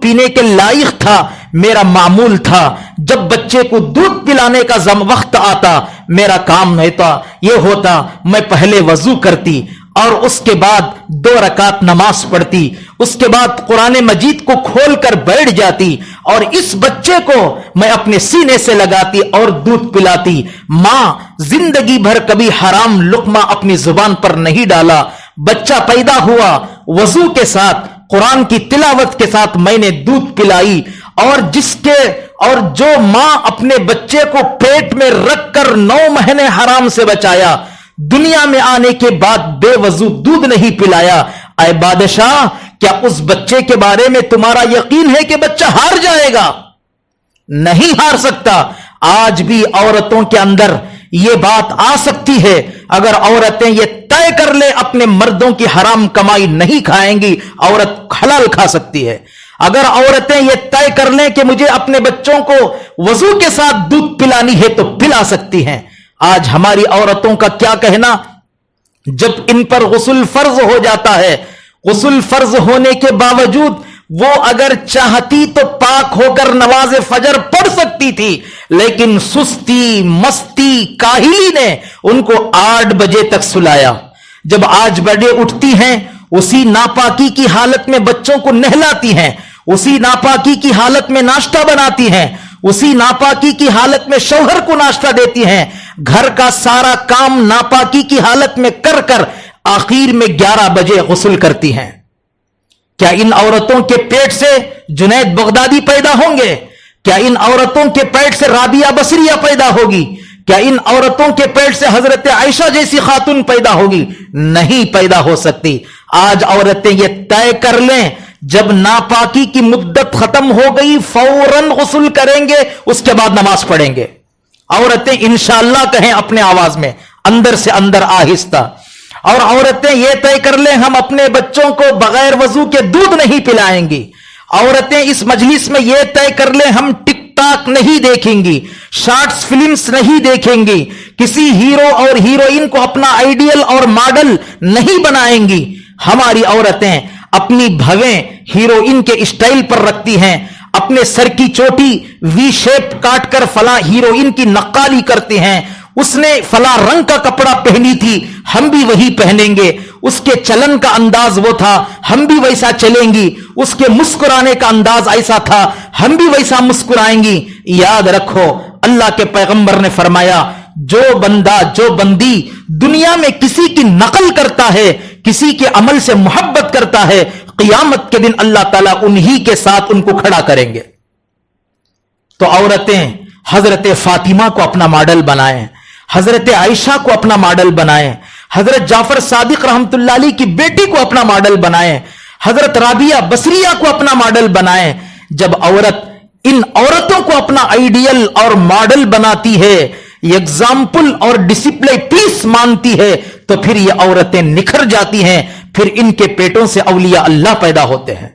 پینے کے لائق تھا, میرا معمول تھا جب بچے کو دودھ پلانے کا وقت آتا میرا کام یہ ہوتا میں پہلے وضو کرتی اور اس کے بعد 2 رکعت نماز پڑھتی, اس کے بعد قرآن مجید کو کھول کر بیٹھ جاتی اور اس بچے کو میں اپنے سینے سے لگاتی اور دودھ پلاتی. ماں زندگی بھر کبھی حرام لقمہ اپنی زبان پر نہیں ڈالا. بچہ پیدا ہوا, وضو کے ساتھ قرآن کی تلاوت کے ساتھ میں نے دودھ پلائی, اور جو ماں اپنے بچے کو پیٹ میں رکھ کر 9 مہینے حرام سے بچایا, دنیا میں آنے کے بعد بے وضو دودھ نہیں پلایا. اے بادشاہ, کیا اس بچے کے بارے میں تمہارا یقین ہے کہ بچہ ہار جائے گا؟ نہیں ہار سکتا. آج بھی عورتوں کے اندر یہ بات آ سکتی ہے. اگر عورتیں یہ طے کر لیں اپنے مردوں کی حرام کمائی نہیں کھائیں گی, عورت حلال کھا سکتی ہے. اگر عورتیں یہ طے کر لیں کہ مجھے اپنے بچوں کو وضو کے ساتھ دودھ پلانی ہے تو پلا سکتی ہیں. آج ہماری عورتوں کا کیا کہنا, جب ان پر غسل فرض ہو جاتا ہے, غسل فرض ہونے کے باوجود وہ اگر چاہتی تو پاک ہو کر نماز فجر پڑھ سکتی تھی, لیکن سستی, مستی, کاہلی نے ان کو 8 بجے تک سلایا. جب 8 بجے اٹھتی ہیں اسی ناپاکی کی حالت میں بچوں کو نہلاتی ہیں, اسی ناپاکی کی حالت میں ناشتہ بناتی ہیں, اسی ناپاکی کی حالت میں شوہر کو ناشتہ دیتی ہیں, گھر کا سارا کام ناپاکی کی حالت میں کر کر آخر میں 11 بجے غسل کرتی ہیں. کیا ان عورتوں کے پیٹ سے جنید بغدادی پیدا ہوں گے؟ کیا ان عورتوں کے پیٹ سے رابعہ بصریہ پیدا ہوگی؟ کیا ان عورتوں کے پیٹ سے حضرت عائشہ جیسی خاتون پیدا ہوگی؟ نہیں پیدا ہو سکتی. آج عورتیں یہ طے کر لیں جب ناپاکی کی مدت ختم ہو گئی فوراً غسل کریں گے, اس کے بعد نماز پڑھیں گے. عورتیں انشاءاللہ کہیں اپنے آواز میں, اندر سے اندر آہستہ. اور عورتیں یہ طے کر لیں ہم اپنے بچوں کو بغیر وضو کے دودھ نہیں پلائیں گی. عورتیں اس مجلس میں یہ طے کر لیں ہم ٹک ٹاک نہیں دیکھیں گی, شارٹس فلمز نہیں دیکھیں گی, کسی ہیرو اور ہیروئن کو اپنا آئیڈیل اور ماڈل نہیں بنائیں گی. ہماری عورتیں اپنی بھویں ہیروئن کے اسٹائل پر رکھتی ہیں, اپنے سر کی چوٹی وی شیپ کاٹ کر فلاں ہیروئن کی نقالی کرتی ہیں. اس نے فلاں رنگ کا کپڑا پہنی تھی, ہم بھی وہی پہنیں گے. اس کے چلن کا انداز وہ تھا, ہم بھی ویسا چلیں گی. اس کے مسکرانے کا انداز ایسا تھا, ہم بھی ویسا مسکرائیں گی. یاد رکھو, اللہ کے پیغمبر نے فرمایا جو بندہ جو بندی دنیا میں کسی کی نقل کرتا ہے, کسی کے عمل سے محبت کرتا ہے, قیامت کے دن اللہ تعالیٰ انہی کے ساتھ ان کو کھڑا کریں گے. تو عورتیں حضرت فاطمہ کو اپنا ماڈل بنائیں, حضرت عائشہ کو اپنا ماڈل بنائیں, حضرت جعفر صادق رحمت اللہ علیہ کی بیٹی کو اپنا ماڈل بنائیں, حضرت رابعہ بصریہ کو اپنا ماڈل بنائیں. جب عورت ان عورتوں کو اپنا آئیڈیل اور ماڈل بناتی ہے, ایگزامپل اور ڈسپلے پیس مانتی ہے, تو پھر یہ عورتیں نکھر جاتی ہیں, پھر ان کے پیٹوں سے اولیاء اللہ پیدا ہوتے ہیں.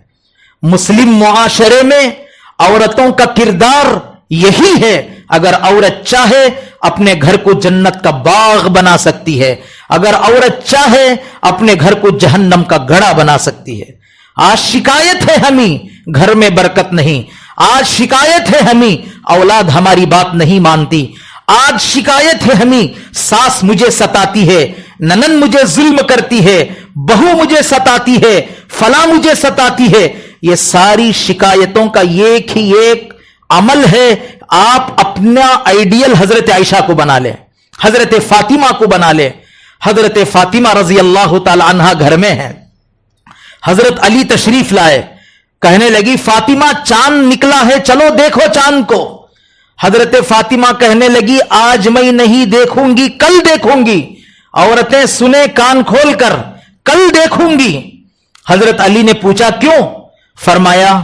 مسلم معاشرے میں عورتوں کا کردار یہی ہے. اگر عورت چاہے اپنے گھر کو جنت کا باغ بنا سکتی ہے, اگر عورت چاہے اپنے گھر کو جہنم کا گڑھا بنا سکتی ہے. آج شکایت ہے ہمیں گھر میں برکت نہیں, آج شکایت ہے ہمیں اولاد ہماری بات نہیں مانتی, آج شکایت ہے ہمیں ساس مجھے ستاتی ہے, ننن مجھے ظلم کرتی ہے, بہو مجھے ستاتی ہے, فلاں مجھے ستاتی ہے. یہ ساری شکایتوں کا ایک ہی ایک عمل ہے, آپ اپنا آئیڈیل حضرت عائشہ کو بنا لیں, حضرت فاطمہ کو بنا لیں. حضرت فاطمہ رضی اللہ تعالی عنہا گھر میں ہیں, حضرت علی تشریف لائے, کہنے لگی فاطمہ چاند نکلا ہے, چلو دیکھو چاند کو. حضرت فاطمہ کہنے لگی آج میں نہیں دیکھوں گی, کل دیکھوں گی. عورتیں سنیں کان کھول کر, کل دیکھوں گی. حضرت علی نے پوچھا کیوں؟ فرمایا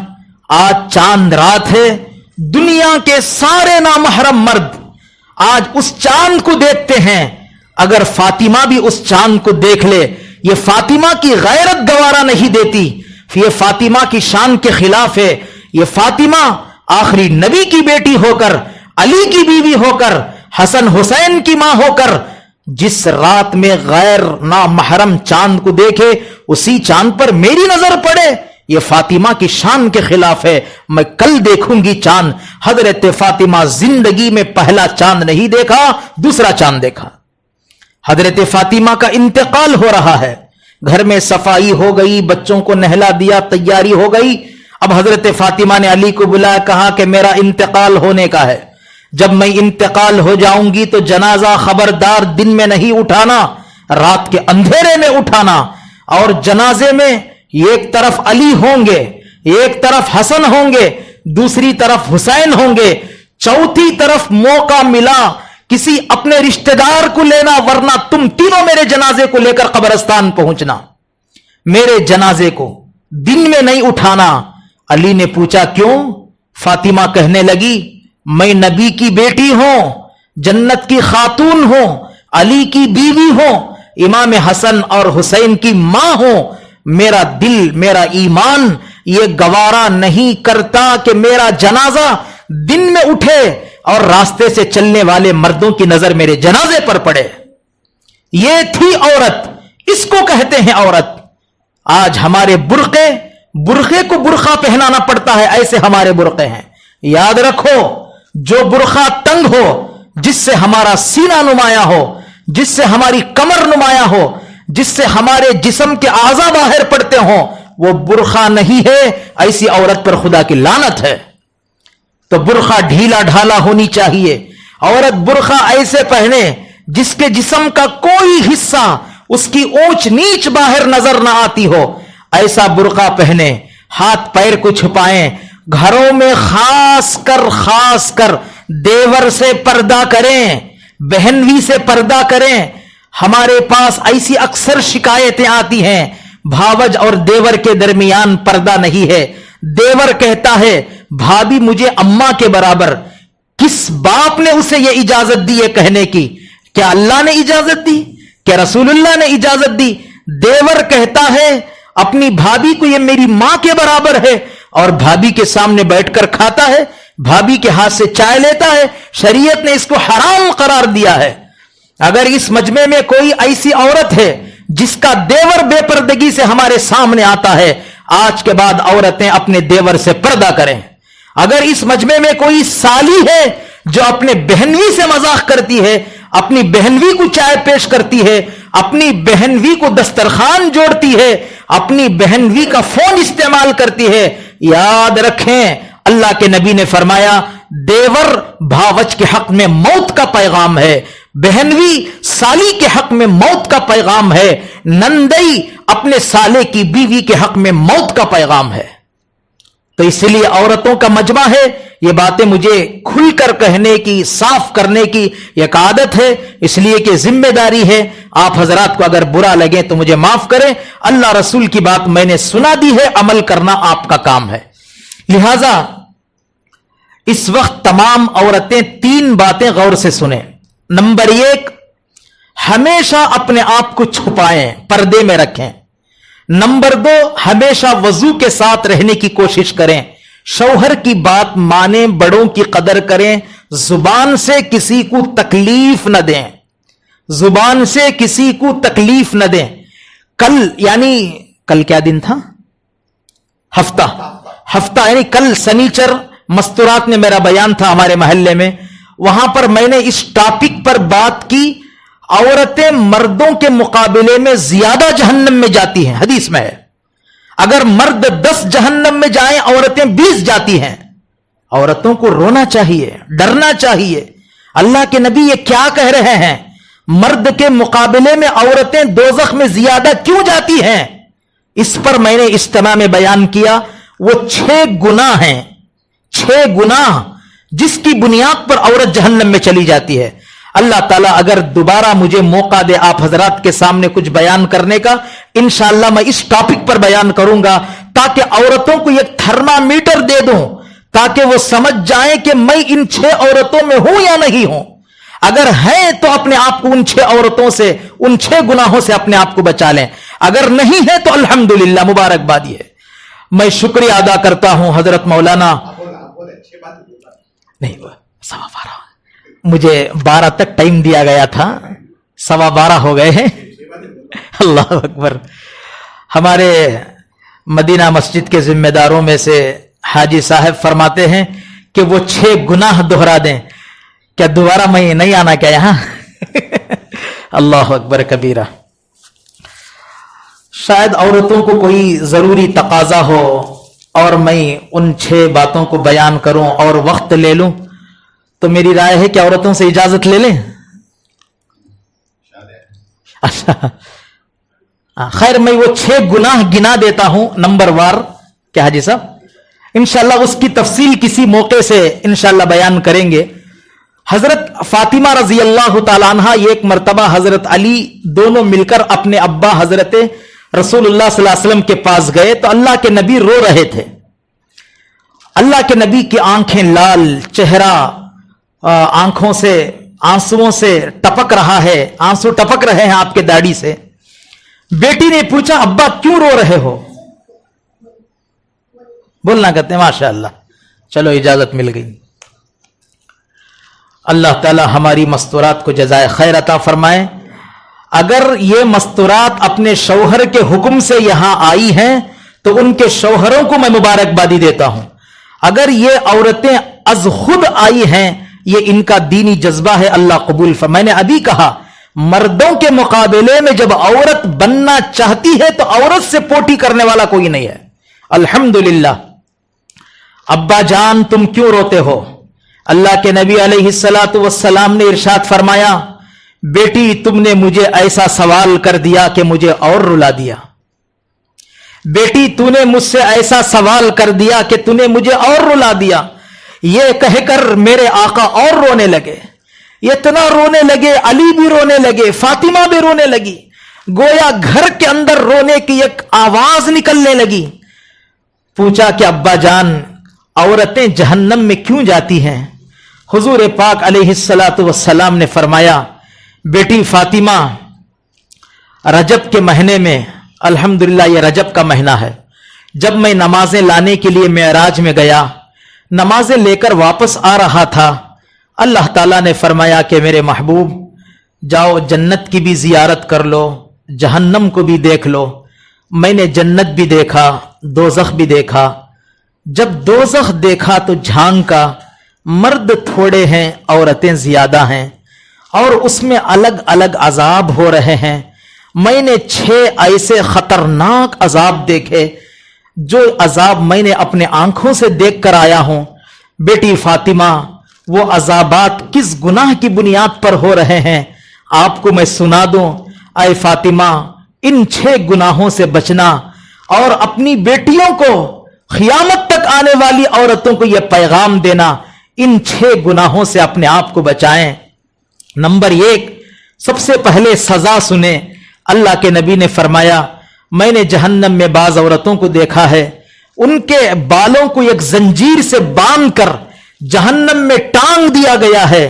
آج چاند رات ہے, دنیا کے سارے نامحرم مرد آج اس چاند کو دیکھتے ہیں. اگر فاطمہ بھی اس چاند کو دیکھ لے, یہ فاطمہ کی غیرت گوارا نہیں دیتی, یہ فاطمہ کی شان کے خلاف ہے. یہ فاطمہ آخری نبی کی بیٹی ہو کر, علی کی بیوی ہو کر, حسن حسین کی ماں ہو کر, جس رات میں غیر نامحرم چاند کو دیکھے اسی چاند پر میری نظر پڑے, یہ فاطمہ کی شان کے خلاف ہے. میں کل دیکھوں گی چاند. حضرت فاطمہ زندگی میں پہلا چاند نہیں دیکھا, دوسرا چاند دیکھا. حضرت فاطمہ کا انتقال ہو رہا ہے, گھر میں صفائی ہو گئی, بچوں کو نہلا دیا, تیاری ہو گئی. اب حضرت فاطمہ نے علی کو بلایا, کہا کہ میرا انتقال ہونے کا ہے, جب میں انتقال ہو جاؤں گی تو جنازہ خبردار دن میں نہیں اٹھانا, رات کے اندھیرے میں اٹھانا. اور جنازے میں ایک طرف علی ہوں گے, ایک طرف حسن ہوں گے, دوسری طرف حسین ہوں گے, چوتھی طرف موقع ملا کسی اپنے رشتہ دار کو لینا, ورنہ تم تینوں میرے جنازے کو لے کر قبرستان پہنچنا, میرے جنازے کو دن میں نہیں اٹھانا. علی نے پوچھا کیوں؟ فاطمہ کہنے لگی میں نبی کی بیٹی ہوں, جنت کی خاتون ہوں, علی کی بیوی ہوں, امام حسن اور حسین کی ماں ہوں. میرا دل, میرا ایمان یہ گوارا نہیں کرتا کہ میرا جنازہ دن میں اٹھے اور راستے سے چلنے والے مردوں کی نظر میرے جنازے پر پڑے. یہ تھی عورت, اس کو کہتے ہیں عورت. آج ہمارے برقعے کو برقع پہنانا پڑتا ہے, ایسے ہمارے برقعے ہیں. یاد رکھو, جو برقع تنگ ہو, جس سے ہمارا سینہ نمایاں ہو, جس سے ہماری کمر نمایاں ہو, جس سے ہمارے جسم کے اعضاء باہر پڑتے ہوں, وہ برقع نہیں ہے. ایسی عورت پر خدا کی لعنت ہے. تو برقع ڈھیلا ڈھالا ہونی چاہیے. عورت برقع ایسے پہنے جس کے جسم کا کوئی حصہ, اس کی اونچ نیچ باہر نظر نہ آتی ہو, ایسا برقع پہنے. ہاتھ پیر کو چھپائیں. گھروں میں خاص کر دیور سے پردہ کریں, بہنوی سے پردہ کریں. ہمارے پاس ایسی اکثر شکایتیں آتی ہیں, بھاوج اور دیور کے درمیان پردہ نہیں ہے. دیور کہتا ہے بھابی مجھے اماں کے برابر. کس باپ نے اسے یہ اجازت دی ہے کہنے کی؟ کیا اللہ نے اجازت دی؟ کیا رسول اللہ نے اجازت دی؟ دیور کہتا ہے اپنی بھابی کو یہ میری ماں کے برابر ہے, اور بھابی کے سامنے بیٹھ کر کھاتا ہے, بھابی کے ہاتھ سے چائے لیتا ہے. شریعت نے اس کو حرام قرار دیا ہے. اگر اس مجمع میں کوئی ایسی عورت ہے جس کا دیور بے پردگی سے ہمارے سامنے آتا ہے, آج کے بعد عورتیں اپنے دیور سے پردہ کریں. اگر اس مجمع میں کوئی سالی ہے جو اپنے بہنوی سے مذاق کرتی ہے, اپنی بہنوی کو چائے پیش کرتی ہے, اپنی بہنوی کو دسترخوان جوڑتی ہے, اپنی بہنوی کا فون استعمال کرتی ہے, یاد رکھیں اللہ کے نبی نے فرمایا دیور بھاوچ کے حق میں موت کا پیغام ہے, بہنوی سالی کے حق میں موت کا پیغام ہے, نندئی اپنے سالے کی بیوی کے حق میں موت کا پیغام ہے. تو اس لیے عورتوں کا مجمع ہے. یہ باتیں مجھے کھل کر کہنے کی, صاف کرنے کی ایک عادت ہے, اس لیے کہ ذمہ داری ہے. آپ حضرات کو اگر برا لگے تو مجھے معاف کریں. اللہ رسول کی بات میں نے سنا دی ہے, عمل کرنا آپ کا کام ہے. لہذا اس وقت تمام عورتیں 3 باتیں غور سے سنیں. نمبر 1, ہمیشہ اپنے آپ کو چھپائیں, پردے میں رکھیں. نمبر 2, ہمیشہ وضو کے ساتھ رہنے کی کوشش کریں. شوہر کی بات مانیں, بڑوں کی قدر کریں, زبان سے کسی کو تکلیف نہ دیں, زبان سے کسی کو تکلیف نہ دیں. کل کیا دن تھا؟ ہفتہ یعنی کل سنیچر مستورات میں میرا بیان تھا ہمارے محلے میں. وہاں پر میں نے اس ٹاپک پر بات کی, عورتیں مردوں کے مقابلے میں زیادہ جہنم میں جاتی ہیں. حدیث میں ہے اگر مرد 10 جہنم میں جائیں, عورتیں 20 جاتی ہیں. عورتوں کو رونا چاہیے, ڈرنا چاہیے. اللہ کے نبی یہ کیا کہہ رہے ہیں؟ مرد کے مقابلے میں عورتیں دوزخ میں زیادہ کیوں جاتی ہیں؟ اس پر میں نے اجتماع میں بیان کیا. وہ 6 گناہ ہیں, 6 گناہ جس کی بنیاد پر عورت جہنم میں چلی جاتی ہے. اللہ تعالیٰ اگر دوبارہ مجھے موقع دے آپ حضرات کے سامنے کچھ بیان کرنے کا, انشاءاللہ میں اس ٹاپک پر بیان کروں گا, تاکہ عورتوں کو ایک تھرمامیٹر دے دوں, تاکہ وہ سمجھ جائیں کہ میں ان 6 عورتوں میں ہوں یا نہیں ہوں. اگر ہیں تو اپنے آپ کو ان 6 عورتوں سے، ان 6 گناہوں سے اپنے آپ کو بچا لیں، اگر نہیں ہے تو الحمدللہ مبارکباد ہے۔ میں شکریہ ادا کرتا ہوں حضرت مولانا، نہیں 12:15 مجھے 12 تک ٹائم دیا گیا تھا، 12:15 ہو گئے ہیں۔ اللہ اکبر۔ ہمارے مدینہ مسجد کے ذمہ داروں میں سے حاجی صاحب فرماتے ہیں کہ وہ 6 گناہ دہرا دیں، کیا دوبارہ میں نہیں آنا کیا یہاں؟ اللہ اکبر کبیرہ۔ شاید عورتوں کو کوئی ضروری تقاضا ہو اور میں ان 6 باتوں کو بیان کروں اور وقت لے لوں، تو میری رائے ہے کہ عورتوں سے اجازت لے لیں۔ اچھا خیر، میں وہ 6 گناہ گنا دیتا ہوں نمبر وار، کیا حاجی صاحب انشاءاللہ اس کی تفصیل کسی موقع سے انشاءاللہ بیان کریں گے۔ حضرت فاطمہ رضی اللہ تعالیٰ عنہ ایک مرتبہ حضرت علی دونوں مل کر اپنے ابا حضرت رسول اللہ صلی اللہ علیہ وسلم کے پاس گئے تو اللہ کے نبی رو رہے تھے۔ اللہ کے نبی کی آنکھیں لال، چہرہ آنکھوں سے آنسوؤں سے ٹپک رہا ہے، آنسو ٹپک رہے ہیں آپ کے داڑھی سے۔ بیٹی نے پوچھا ابا کیوں رو رہے ہو؟ بولنا کہتے ہیں ماشاء اللہ، چلو اجازت مل گئی۔ اللہ تعالی ہماری مستورات کو جزائے خیر عطا فرمائے۔ اگر یہ مستورات اپنے شوہر کے حکم سے یہاں آئی ہیں تو ان کے شوہروں کو میں مبارکبادی دیتا ہوں۔ اگر یہ عورتیں از خود آئی ہیں، یہ ان کا دینی جذبہ ہے، اللہ قبول فرمائے۔ میں نے ابھی کہا مردوں کے مقابلے میں جب عورت بننا چاہتی ہے تو عورت سے پوٹی کرنے والا کوئی نہیں ہے، الحمدللہ۔ ابا جان تم کیوں روتے ہو؟ اللہ کے نبی علیہ الصلاۃ والسلام نے ارشاد فرمایا بیٹی تم نے مجھے ایسا سوال کر دیا کہ مجھے اور رلا دیا، بیٹی تو نے مجھ سے ایسا سوال کر دیا کہ تو نے مجھے اور رلا دیا۔ یہ کہہ کر میرے آقا اور رونے لگے، اتنا رونے لگے، علی بھی رونے لگے، فاطمہ بھی رونے لگی، گویا گھر کے اندر رونے کی ایک آواز نکلنے لگی۔ پوچھا کہ ابا جان عورتیں جہنم میں کیوں جاتی ہیں؟ حضور پاک علیہ الصلاۃ والسلام نے فرمایا بیٹی فاطمہ، رجب کے مہینے میں، الحمدللہ یہ رجب کا مہینہ ہے، جب میں نمازیں لانے کے لیے معراج میں گیا، نمازیں لے کر واپس آ رہا تھا، اللہ تعالیٰ نے فرمایا کہ میرے محبوب جاؤ جنت کی بھی زیارت کر لو، جہنم کو بھی دیکھ لو۔ میں نے جنت بھی دیکھا، دوزخ بھی دیکھا۔ جب دوزخ دیکھا تو جھانکا، مرد تھوڑے ہیں عورتیں زیادہ ہیں اور اس میں الگ الگ عذاب ہو رہے ہیں۔ میں نے 6 ایسے خطرناک عذاب دیکھے جو عذاب میں نے اپنے آنکھوں سے دیکھ کر آیا ہوں۔ بیٹی فاطمہ وہ عذابات کس گناہ کی بنیاد پر ہو رہے ہیں آپ کو میں سنا دوں۔ اے فاطمہ ان 6 گناہوں سے بچنا اور اپنی بیٹیوں کو، قیامت تک آنے والی عورتوں کو یہ پیغام دینا، ان 6 گناہوں سے اپنے آپ کو بچائیں۔ نمبر 1، سب سے پہلے سزا سنیں۔ اللہ کے نبی نے فرمایا میں نے جہنم میں بعض عورتوں کو دیکھا ہے، ان کے بالوں کو ایک زنجیر سے باندھ کر جہنم میں ٹانگ دیا گیا ہے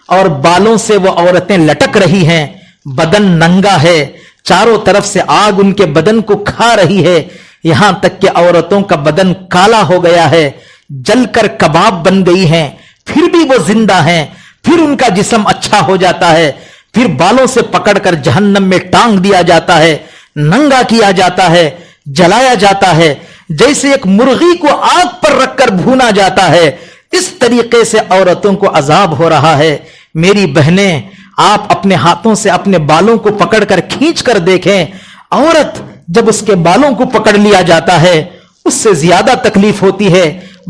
اور بالوں سے وہ عورتیں لٹک رہی ہیں، بدن ننگا ہے، چاروں طرف سے آگ ان کے بدن کو کھا رہی ہے، یہاں تک کہ عورتوں کا بدن کالا ہو گیا ہے، جل کر کباب بن گئی ہیں، پھر بھی وہ زندہ ہیں، پھر ان کا جسم اچھا ہو جاتا ہے، پھر بالوں سے پکڑ کر جہنم میں ٹانگ دیا جاتا ہے، ننگا کیا جاتا ہے، جلایا جاتا ہے، جیسے ایک مرغی کو آگ پر رکھ کر بھونا جاتا ہے، اس طریقے سے عورتوں کو عذاب ہو رہا ہے۔ میری بہنیں آپ اپنے ہاتھوں سے اپنے بالوں کو پکڑ کر کھینچ کر دیکھیں، عورت جب اس کے بالوں کو پکڑ لیا جاتا ہے اس سے زیادہ تکلیف ہوتی ہے،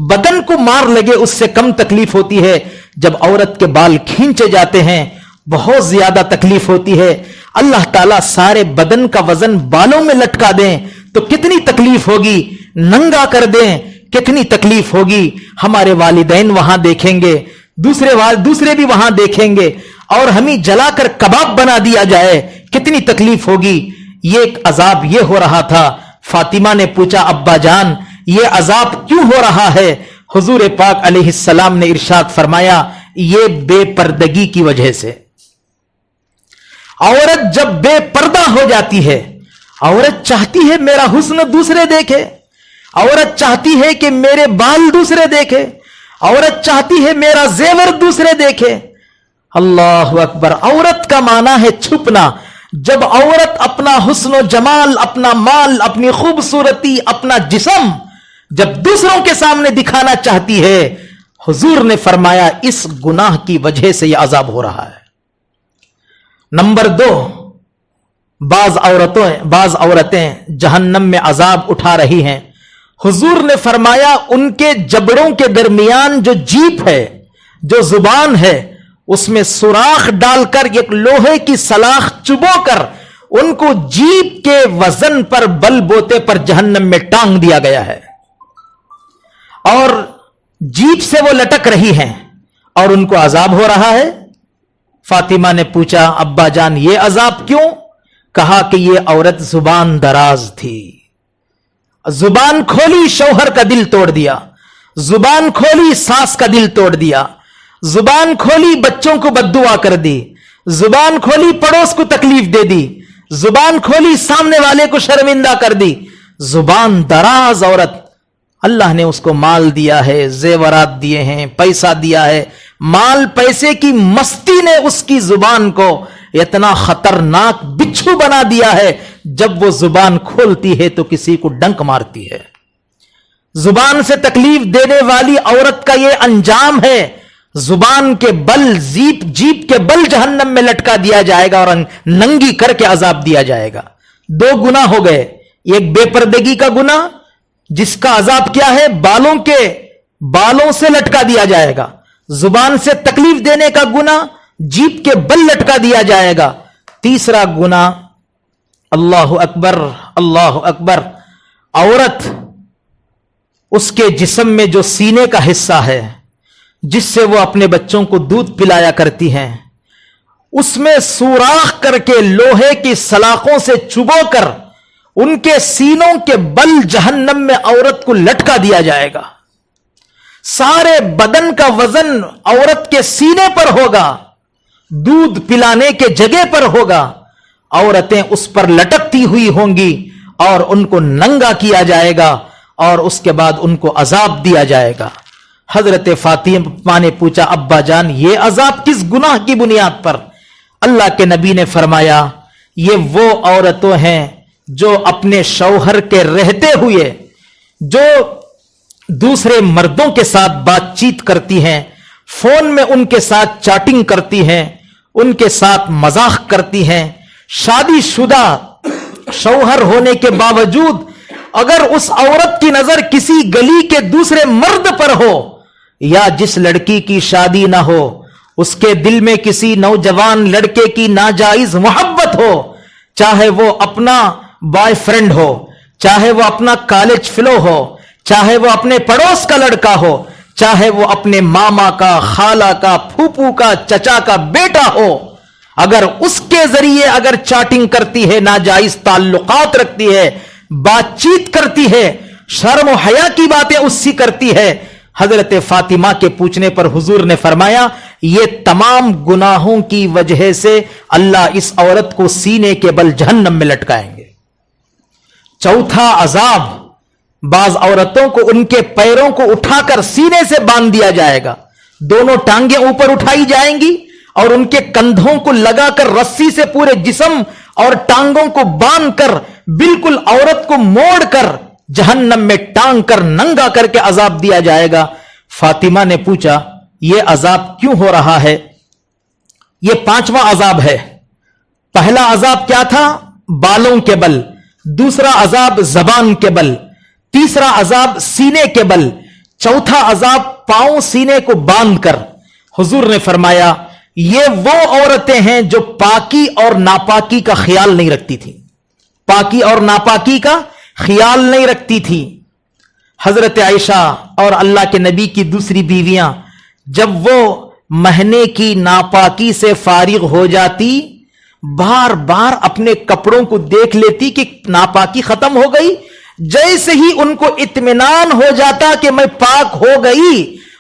بدن کو مار لگے اس سے کم تکلیف ہوتی ہے، جب عورت کے بال کھینچے جاتے ہیں بہت زیادہ تکلیف ہوتی ہے۔ اللہ تعالیٰ سارے بدن کا وزن بالوں میں لٹکا دیں تو کتنی تکلیف ہوگی، ننگا کر دیں کتنی تکلیف ہوگی۔ ہمارے والدین وہاں دیکھیں گے، دوسرے بھی وہاں دیکھیں گے، اور ہمیں جلا کر کباب بنا دیا جائے کتنی تکلیف ہوگی۔ یہ ایک عذاب یہ ہو رہا تھا۔ فاطمہ نے پوچھا ابا جان یہ عذاب کیوں ہو رہا ہے؟ حضور پاک علیہ السلام نے ارشاد فرمایا یہ بے پردگی کی وجہ سے. عورت جب بے پردہ ہو جاتی ہے، عورت چاہتی ہے میرا حسن دوسرے دیکھے، عورت چاہتی ہے کہ میرے بال دوسرے دیکھے، عورت چاہتی ہے میرا زیور دوسرے دیکھے. اللہ اکبر. عورت کا معنی ہے چھپنا. جب عورت اپنا حسن و جمال، اپنا مال، اپنی خوبصورتی، اپنا جسم جب دوسروں کے سامنے دکھانا چاہتی ہے، حضور نے فرمایا اس گناہ کی وجہ سے یہ عذاب ہو رہا ہے. نمبر 2، بعض عورتیں جہنم میں عذاب اٹھا رہی ہیں. حضور نے فرمایا ان کے جبڑوں کے درمیان جو جیپ ہے، جو زبان ہے، اس میں سوراخ ڈال کر ایک لوہے کی سلاخ چبو کر ان کو جیپ کے وزن پر بل بوتے پر جہنم میں ٹانگ دیا گیا ہے، اور جیپ سے وہ لٹک رہی ہیں اور ان کو عذاب ہو رہا ہے. فاطمہ نے پوچھا ابا جان یہ عذاب کیوں؟ کہا کہ یہ عورت زبان دراز تھی. زبان کھولی شوہر کا دل توڑ دیا، زبان کھولی ساس کا دل توڑ دیا، زبان کھولی بچوں کو بددعا کر دی، زبان کھولی پڑوس کو تکلیف دے دی، زبان کھولی سامنے والے کو شرمندہ کر دی. زبان دراز عورت. اللہ نے اس کو مال دیا ہے، زیورات دیے ہیں، پیسہ دیا ہے. مال پیسے کی مستی نے اس کی زبان کو اتنا خطرناک بچھو بنا دیا ہے، جب وہ زبان کھولتی ہے تو کسی کو ڈنک مارتی ہے. زبان سے تکلیف دینے والی عورت کا یہ انجام ہے. زبان کے بل جیپ کے بل جہنم میں لٹکا دیا جائے گا اور ننگی کر کے عذاب دیا جائے گا. 2 گناہ ہو گئے. ایک بے پردگی کا گناہ جس کا عذاب کیا ہے؟ بالوں سے لٹکا دیا جائے گا. زبان سے تکلیف دینے کا گناہ جیپ کے بل لٹکا دیا جائے گا. تیسرا گناہ، اللہ اکبر اللہ اکبر، عورت اس کے جسم میں جو سینے کا حصہ ہے جس سے وہ اپنے بچوں کو دودھ پلایا کرتی ہیں، اس میں سوراخ کر کے لوہے کی سلاخوں سے چبو کر ان کے سینوں کے بل جہنم میں عورت کو لٹکا دیا جائے گا. سارے بدن کا وزن عورت کے سینے پر ہوگا، دودھ پلانے کے جگہ پر ہوگا. عورتیں اس پر لٹکتی ہوئی ہوں گی اور ان کو ننگا کیا جائے گا اور اس کے بعد ان کو عذاب دیا جائے گا. حضرت فاطمہ نے پوچھا ابا جان یہ عذاب کس گناہ کی بنیاد پر؟ اللہ کے نبی نے فرمایا یہ وہ عورتوں ہیں جو اپنے شوہر کے رہتے ہوئے جو دوسرے مردوں کے ساتھ بات چیت کرتی ہیں، فون میں ان کے ساتھ چیٹنگ کرتی ہیں، ان کے ساتھ مذاق کرتی ہیں. شادی شدہ شوہر ہونے کے باوجود اگر اس عورت کی نظر کسی گلی کے دوسرے مرد پر ہو یا جس لڑکی کی شادی نہ ہو اس کے دل میں کسی نوجوان لڑکے کی ناجائز محبت ہو، چاہے وہ اپنا بوائے فرینڈ ہو، چاہے وہ اپنا کالج فیلو ہو، چاہے وہ اپنے پڑوس کا لڑکا ہو، چاہے وہ اپنے ماما کا، خالہ کا، پھوپھو کا، چچا کا بیٹا ہو، اگر اس کے ذریعے اگر چیٹنگ کرتی ہے، ناجائز تعلقات رکھتی ہے، بات چیت کرتی ہے، شرم و حیا کی باتیں اس سے کرتی ہے، حضرت فاطمہ کے پوچھنے پر حضور نے فرمایا یہ تمام گناہوں کی وجہ سے اللہ اس عورت کو سینے کے بل جہنم میں لٹکائیں گے. چوتھا عذاب، بعض عورتوں کو ان کے پیروں کو اٹھا کر سینے سے باندھ دیا جائے گا، دونوں ٹانگیں اوپر اٹھائی جائیں گی اور ان کے کندھوں کو لگا کر رسی سے پورے جسم اور ٹانگوں کو باندھ کر بالکل عورت کو موڑ کر جہنم میں ٹانگ کر ننگا کر کے عذاب دیا جائے گا. فاطمہ نے پوچھا یہ عذاب کیوں ہو رہا ہے؟ یہ 5واں عذاب ہے. پہلا عذاب کیا تھا؟ بالوں کے بل. دوسرا عذاب زبان کے بل. تیسرا عذاب سینے کے بل. چوتھا عذاب پاؤں سینے کو باندھ کر. حضور نے فرمایا یہ وہ عورتیں ہیں جو پاکی اور ناپاکی کا خیال نہیں رکھتی تھی، پاکی اور ناپاکی کا خیال نہیں رکھتی تھی. حضرت عائشہ اور اللہ کے نبی کی دوسری بیویاں جب وہ مہینے کی ناپاکی سے فارغ ہو جاتی بار بار اپنے کپڑوں کو دیکھ لیتی کہ ناپاکی ختم ہو گئی. جیسے ہی ان کو اطمینان ہو جاتا کہ میں پاک ہو گئی،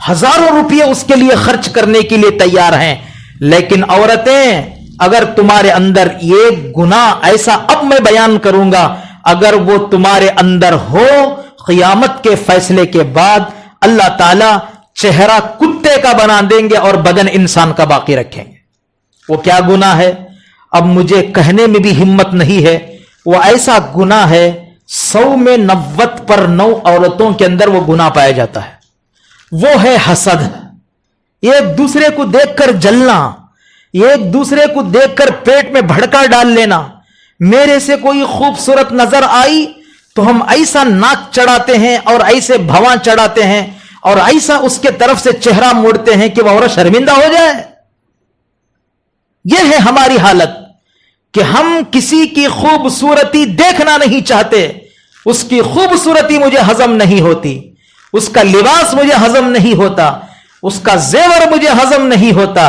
ہزاروں روپے اس کے لیے خرچ کرنے کے لیے تیار ہیں. لیکن عورتیں، اگر تمہارے اندر یہ گناہ ایسا اب میں بیان کروں گا، اگر وہ تمہارے اندر ہو، قیامت کے فیصلے کے بعد اللہ تعالی چہرہ کتے کا بنا دیں گے اور بدن انسان کا باقی رکھیں گے. وہ کیا گناہ ہے اب مجھے کہنے میں بھی ہمت نہیں ہے. وہ ایسا گناہ ہے 100 میں 90 پر 9 عورتوں کے اندر وہ گناہ پایا جاتا ہے. وہ ہے حسد. ایک دوسرے کو دیکھ کر جلنا، ایک دوسرے کو دیکھ کر پیٹ میں بھڑکا ڈال لینا. میرے سے کوئی خوبصورت نظر آئی تو ہم ایسا ناک چڑھاتے ہیں اور ایسے بھواں چڑھاتے ہیں اور ایسا اس کے طرف سے چہرہ موڑتے ہیں کہ وہ عورت شرمندہ ہو جائے. یہ ہے ہماری حالت کہ ہم کسی کی خوبصورتی دیکھنا نہیں چاہتے. اس کی خوبصورتی مجھے ہضم نہیں ہوتی، اس کا لباس مجھے ہضم نہیں ہوتا، اس کا زیور مجھے ہضم نہیں ہوتا.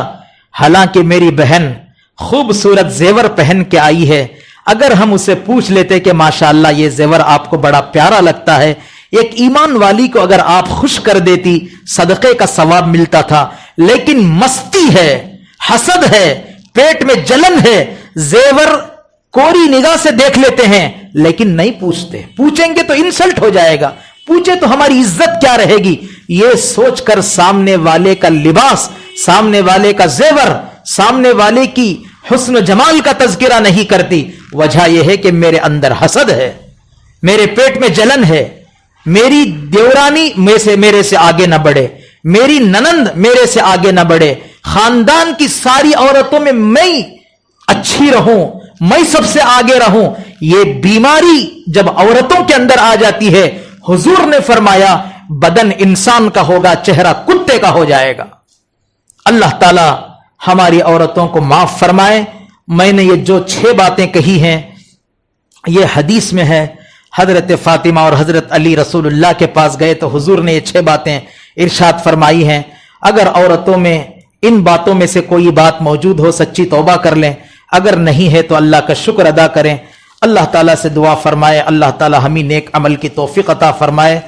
حالانکہ میری بہن خوبصورت زیور پہن کے آئی ہے، اگر ہم اسے پوچھ لیتے کہ ماشاءاللہ یہ زیور آپ کو بڑا پیارا لگتا ہے، ایک ایمان والی کو اگر آپ خوش کر دیتی صدقے کا ثواب ملتا تھا. لیکن مستی ہے، حسد ہے، پیٹ میں جلن ہے. زیور کوری نگاہ سے دیکھ لیتے ہیں لیکن نہیں پوچھتے. پوچھیں گے تو انسلٹ ہو جائے گا، پوچھے تو ہماری عزت کیا رہے گی. یہ سوچ کر سامنے والے کا لباس، سامنے والے کا زیور، سامنے والے کی حسن و جمال کا تذکرہ نہیں کرتی. وجہ یہ ہے کہ میرے اندر حسد ہے، میرے پیٹ میں جلن ہے. میری دیورانی میرے سے آگے نہ بڑھے، میری ننند میرے سے آگے نہ بڑھے، خاندان کی ساری عورتوں میں اچھی رہوں، میں سب سے آگے رہوں. یہ بیماری جب عورتوں کے اندر آ جاتی ہے، حضور نے فرمایا بدن انسان کا ہوگا، چہرہ کتے کا ہو جائے گا. اللہ تعالی ہماری عورتوں کو معاف فرمائے. میں نے یہ جو 6 باتیں کہی ہیں یہ حدیث میں ہے. حضرت فاطمہ اور حضرت علی رسول اللہ کے پاس گئے تو حضور نے یہ 6 باتیں ارشاد فرمائی ہیں. اگر عورتوں میں ان باتوں میں سے کوئی بات موجود ہو، سچی توبہ کر لیں. اگر نہیں ہے تو اللہ کا شکر ادا کریں. اللہ تعالیٰ سے دعا فرمائے اللہ تعالیٰ ہمیں نیک عمل کی توفیق عطا فرمائے.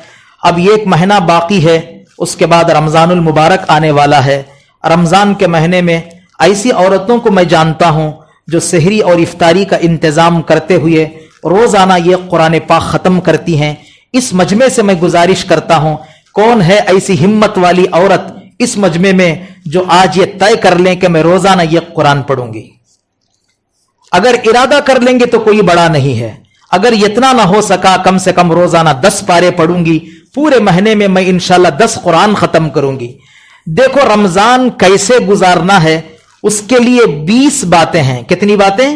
اب یہ 1 مہینہ باقی ہے، اس کے بعد رمضان المبارک آنے والا ہے. رمضان کے مہینے میں ایسی عورتوں کو میں جانتا ہوں جو سحری اور افطاری کا انتظام کرتے ہوئے روزانہ یہ قرآن پاک ختم کرتی ہیں. اس مجمع سے میں گزارش کرتا ہوں، کون ہے ایسی ہمت والی عورت اس مجمع میں جو آج یہ طے کر لیں کہ میں روزانہ یہ قرآن پڑھوں گی. اگر ارادہ کر لیں گے تو کوئی بڑا نہیں ہے. اگر اتنا نہ ہو سکا کم سے کم روزانہ 10 پارے پڑھوں گی. پورے مہینے میں میں انشاءاللہ 10 قرآن ختم کروں گی. دیکھو رمضان کیسے گزارنا ہے اس کے لیے 20 باتیں ہیں. کتنی باتیں؟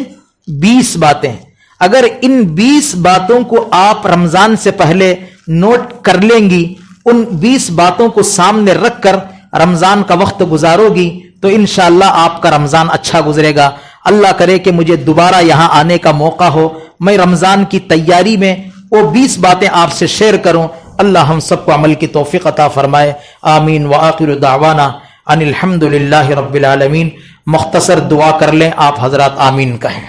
20 باتیں. اگر ان 20 باتوں کو آپ رمضان سے پہلے نوٹ کر لیں گی، ان 20 باتوں کو سامنے رکھ کر رمضان کا وقت گزارو گی تو انشاءاللہ آپ کا رمضان اچھا گزرے گا. اللہ کرے کہ مجھے دوبارہ یہاں آنے کا موقع ہو، میں رمضان کی تیاری میں وہ 20 باتیں آپ سے شیئر کروں. اللہ ہم سب کو عمل کی توفیق عطا فرمائے. آمین. وآخر دعوانا ان الحمد للہ رب العالمین. مختصر دعا کر لیں، آپ حضرات آمین کہیں.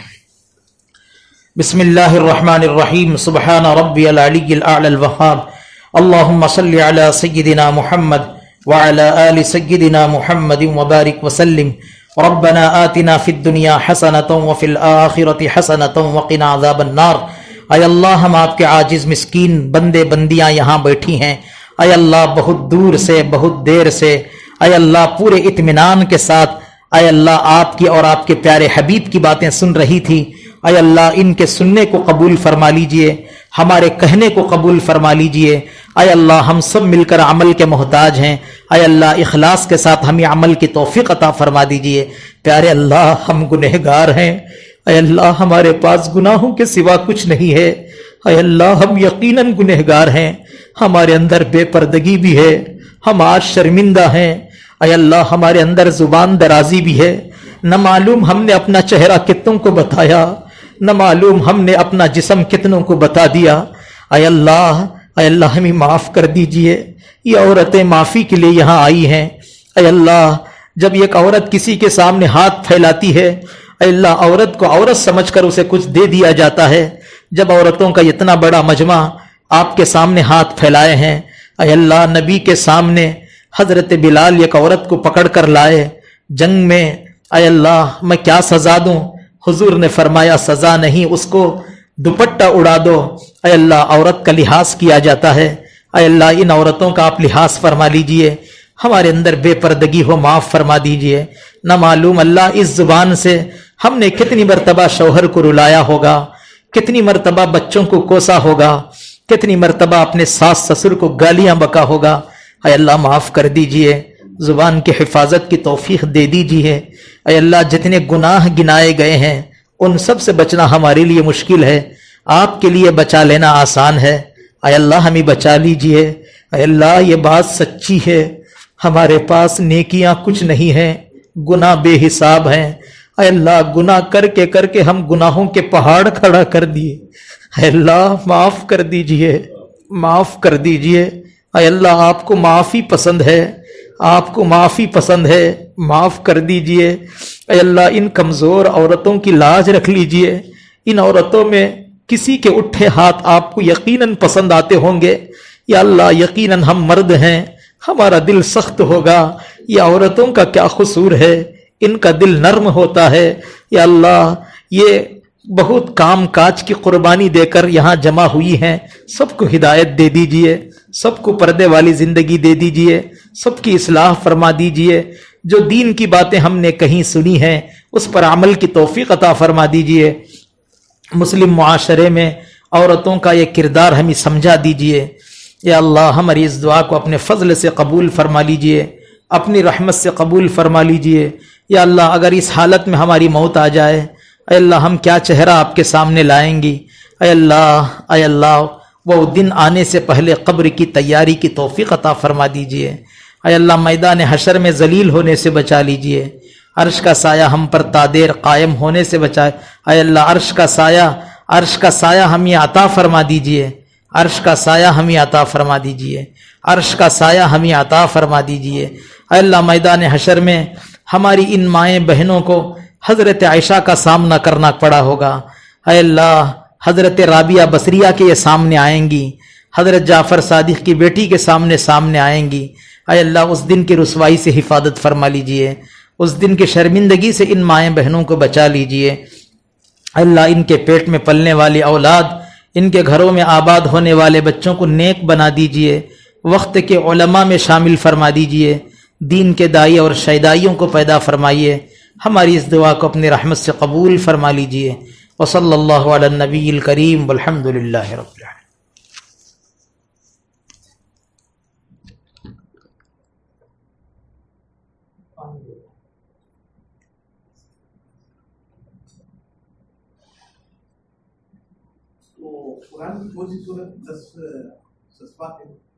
بسم اللہ الرحمن الرحیم. سبحان ربی العلی الاعلی الوہاب. اللہم صلی علی سیدنا محمد وعلى آل سيدنا محمد وبارك وسلم. ربنا آتنا في الدنيا حسنة وفي الآخرة حسنة وقنا عذاب النار. اے اللہ ہم آپ کے عاجز مسکین بندے بندیاں یہاں بیٹھی ہیں. اے اللہ بہت دور سے بہت دیر سے اے اللہ پورے اطمینان کے ساتھ اے اللہ آپ کی اور آپ کے پیارے حبیب کی باتیں سن رہی تھی. اے اللہ ان کے سننے کو قبول فرما لیجئے، ہمارے کہنے کو قبول فرما لیجئے. اے اللہ ہم سب مل کر عمل کے محتاج ہیں. اے اللہ اخلاص کے ساتھ ہمیں عمل کی توفیق عطا فرما دیجئے. پیارے اللہ ہم گنہگار ہیں. اے اللہ ہمارے پاس گناہوں کے سوا کچھ نہیں ہے. اے اللہ ہم یقیناً گنہگار ہیں، ہمارے اندر بے پردگی بھی ہے، ہم آج شرمندہ ہیں. اے اللہ ہمارے اندر زبان درازی بھی ہے. نہ معلوم ہم نے اپنا چہرہ کتنوں کو بتایا، نہ معلوم ہم نے اپنا جسم کتنوں کو بتا دیا. اے اللہ ہمیں معاف کر دیجئے. یہ عورتیں معافی کے لیے یہاں آئی ہیں. اے اللہ جب ایک عورت کسی کے سامنے ہاتھ پھیلاتی ہے، اے اللہ عورت کو عورت سمجھ کر اسے کچھ دے دیا جاتا ہے. جب عورتوں کا اتنا بڑا مجمع آپ کے سامنے ہاتھ پھیلائے ہیں، اے اللہ نبی کے سامنے حضرت بلال ایک عورت کو پکڑ کر لائے جنگ میں، اے اللہ میں کیا سزا دوں؟ حضور نے فرمایا سزا نہیں، اس کو دوپٹہ اڑا دو۔ اے اللہ عورت کا لحاظ کیا جاتا ہے، اے اللہ ان عورتوں کا آپ لحاظ فرما لیجئے، ہمارے اندر بے پردگی ہو معاف فرما دیجئے۔ نہ معلوم اللہ اس زبان سے ہم نے کتنی مرتبہ شوہر کو رلایا ہوگا، کتنی مرتبہ بچوں کو کوسا ہوگا، کتنی مرتبہ اپنے ساس سسر کو گالیاں بکا ہوگا۔ اے اللہ معاف کر دیجئے، زبان کی حفاظت کی توفیق دے دیجئے۔ اے اللہ جتنے گناہ گنائے گئے ہیں ان سب سے بچنا ہمارے لیے مشکل ہے، آپ کے لیے بچا لینا آسان ہے۔ اے اللہ ہمیں بچا لیجئے۔ اے اللہ یہ بات سچی ہے، ہمارے پاس نیکیاں کچھ نہیں ہیں، گناہ بے حساب ہیں۔ اے اللہ گناہ کر کے ہم گناہوں کے پہاڑ کھڑا کر دیے، اے اللہ معاف کر دیجئے، معاف کر دیجئے۔ اے اللہ آپ کو معافی پسند ہے، آپ کو معافی پسند ہے، معاف کر دیجئے۔ اے اللہ ان کمزور عورتوں کی لاج رکھ لیجئے، ان عورتوں میں کسی کے اٹھے ہاتھ آپ کو یقیناً پسند آتے ہوں گے۔ یا اللہ یقیناً ہم مرد ہیں، ہمارا دل سخت ہوگا، یہ عورتوں کا کیا قصور ہے، ان کا دل نرم ہوتا ہے۔ یا اللہ یہ بہت کام کاج کی قربانی دے کر یہاں جمع ہوئی ہیں، سب کو ہدایت دے دیجئے، سب کو پردے والی زندگی دے دیجئے، سب کی اصلاح فرما دیجئے۔ جو دین کی باتیں ہم نے کہیں سنی ہیں اس پر عمل کی توفیق عطا فرما دیجئے۔ مسلم معاشرے میں عورتوں کا یہ کردار ہمیں سمجھا دیجئے۔ یا اللہ ہماری اس دعا کو اپنے فضل سے قبول فرما لیجئے، اپنی رحمت سے قبول فرما لیجئے۔ یا اللہ اگر اس حالت میں ہماری موت آ جائے، اے اللہ ہم کیا چہرہ آپ کے سامنے لائیں گی؟ اے اللہ وہ دن آنے سے پہلے قبر کی تیاری کی توفیق عطا فرما دیجئے۔ اے اللہ میدان حشر میں ذلیل ہونے سے بچا لیجئے، عرش کا سایہ ہم پر تادیر قائم ہونے سے بچائے۔ اے اللہ عرش کا سایہ ہمیں عطا فرما دیجئے، عرش کا سایہ ہمیں عطا فرما دیجئے، عرش کا سایہ ہمیں عطا فرما دیجئے۔ اے اللہ میدان حشر میں ہماری ان مائیں بہنوں کو حضرت عائشہ کا سامنا کرنا پڑا ہوگا۔ اے اللہ حضرت رابعہ بصریہ کے یہ سامنے آئیں گی، حضرت جعفر صادق کی بیٹی کے سامنے آئیں گی۔ اے اللہ اس دن کی رسوائی سے حفاظت فرما لیجئے، اس دن کی شرمندگی سے ان مائیں بہنوں کو بچا لیجئے۔ اے اللہ ان کے پیٹ میں پلنے والی اولاد، ان کے گھروں میں آباد ہونے والے بچوں کو نیک بنا دیجئے، وقت کے علماء میں شامل فرما دیجئے، دین کے داعی اور شیدائیوں کو پیدا فرمائیے۔ ہماری اس دعا کو اپنی رحمت سے قبول فرما لیجئے۔ وصلی اللہ علی النبی الکریم والحمد للہ رب العالمین۔ تو قرآن کی کون سی صورت 10 ہے؟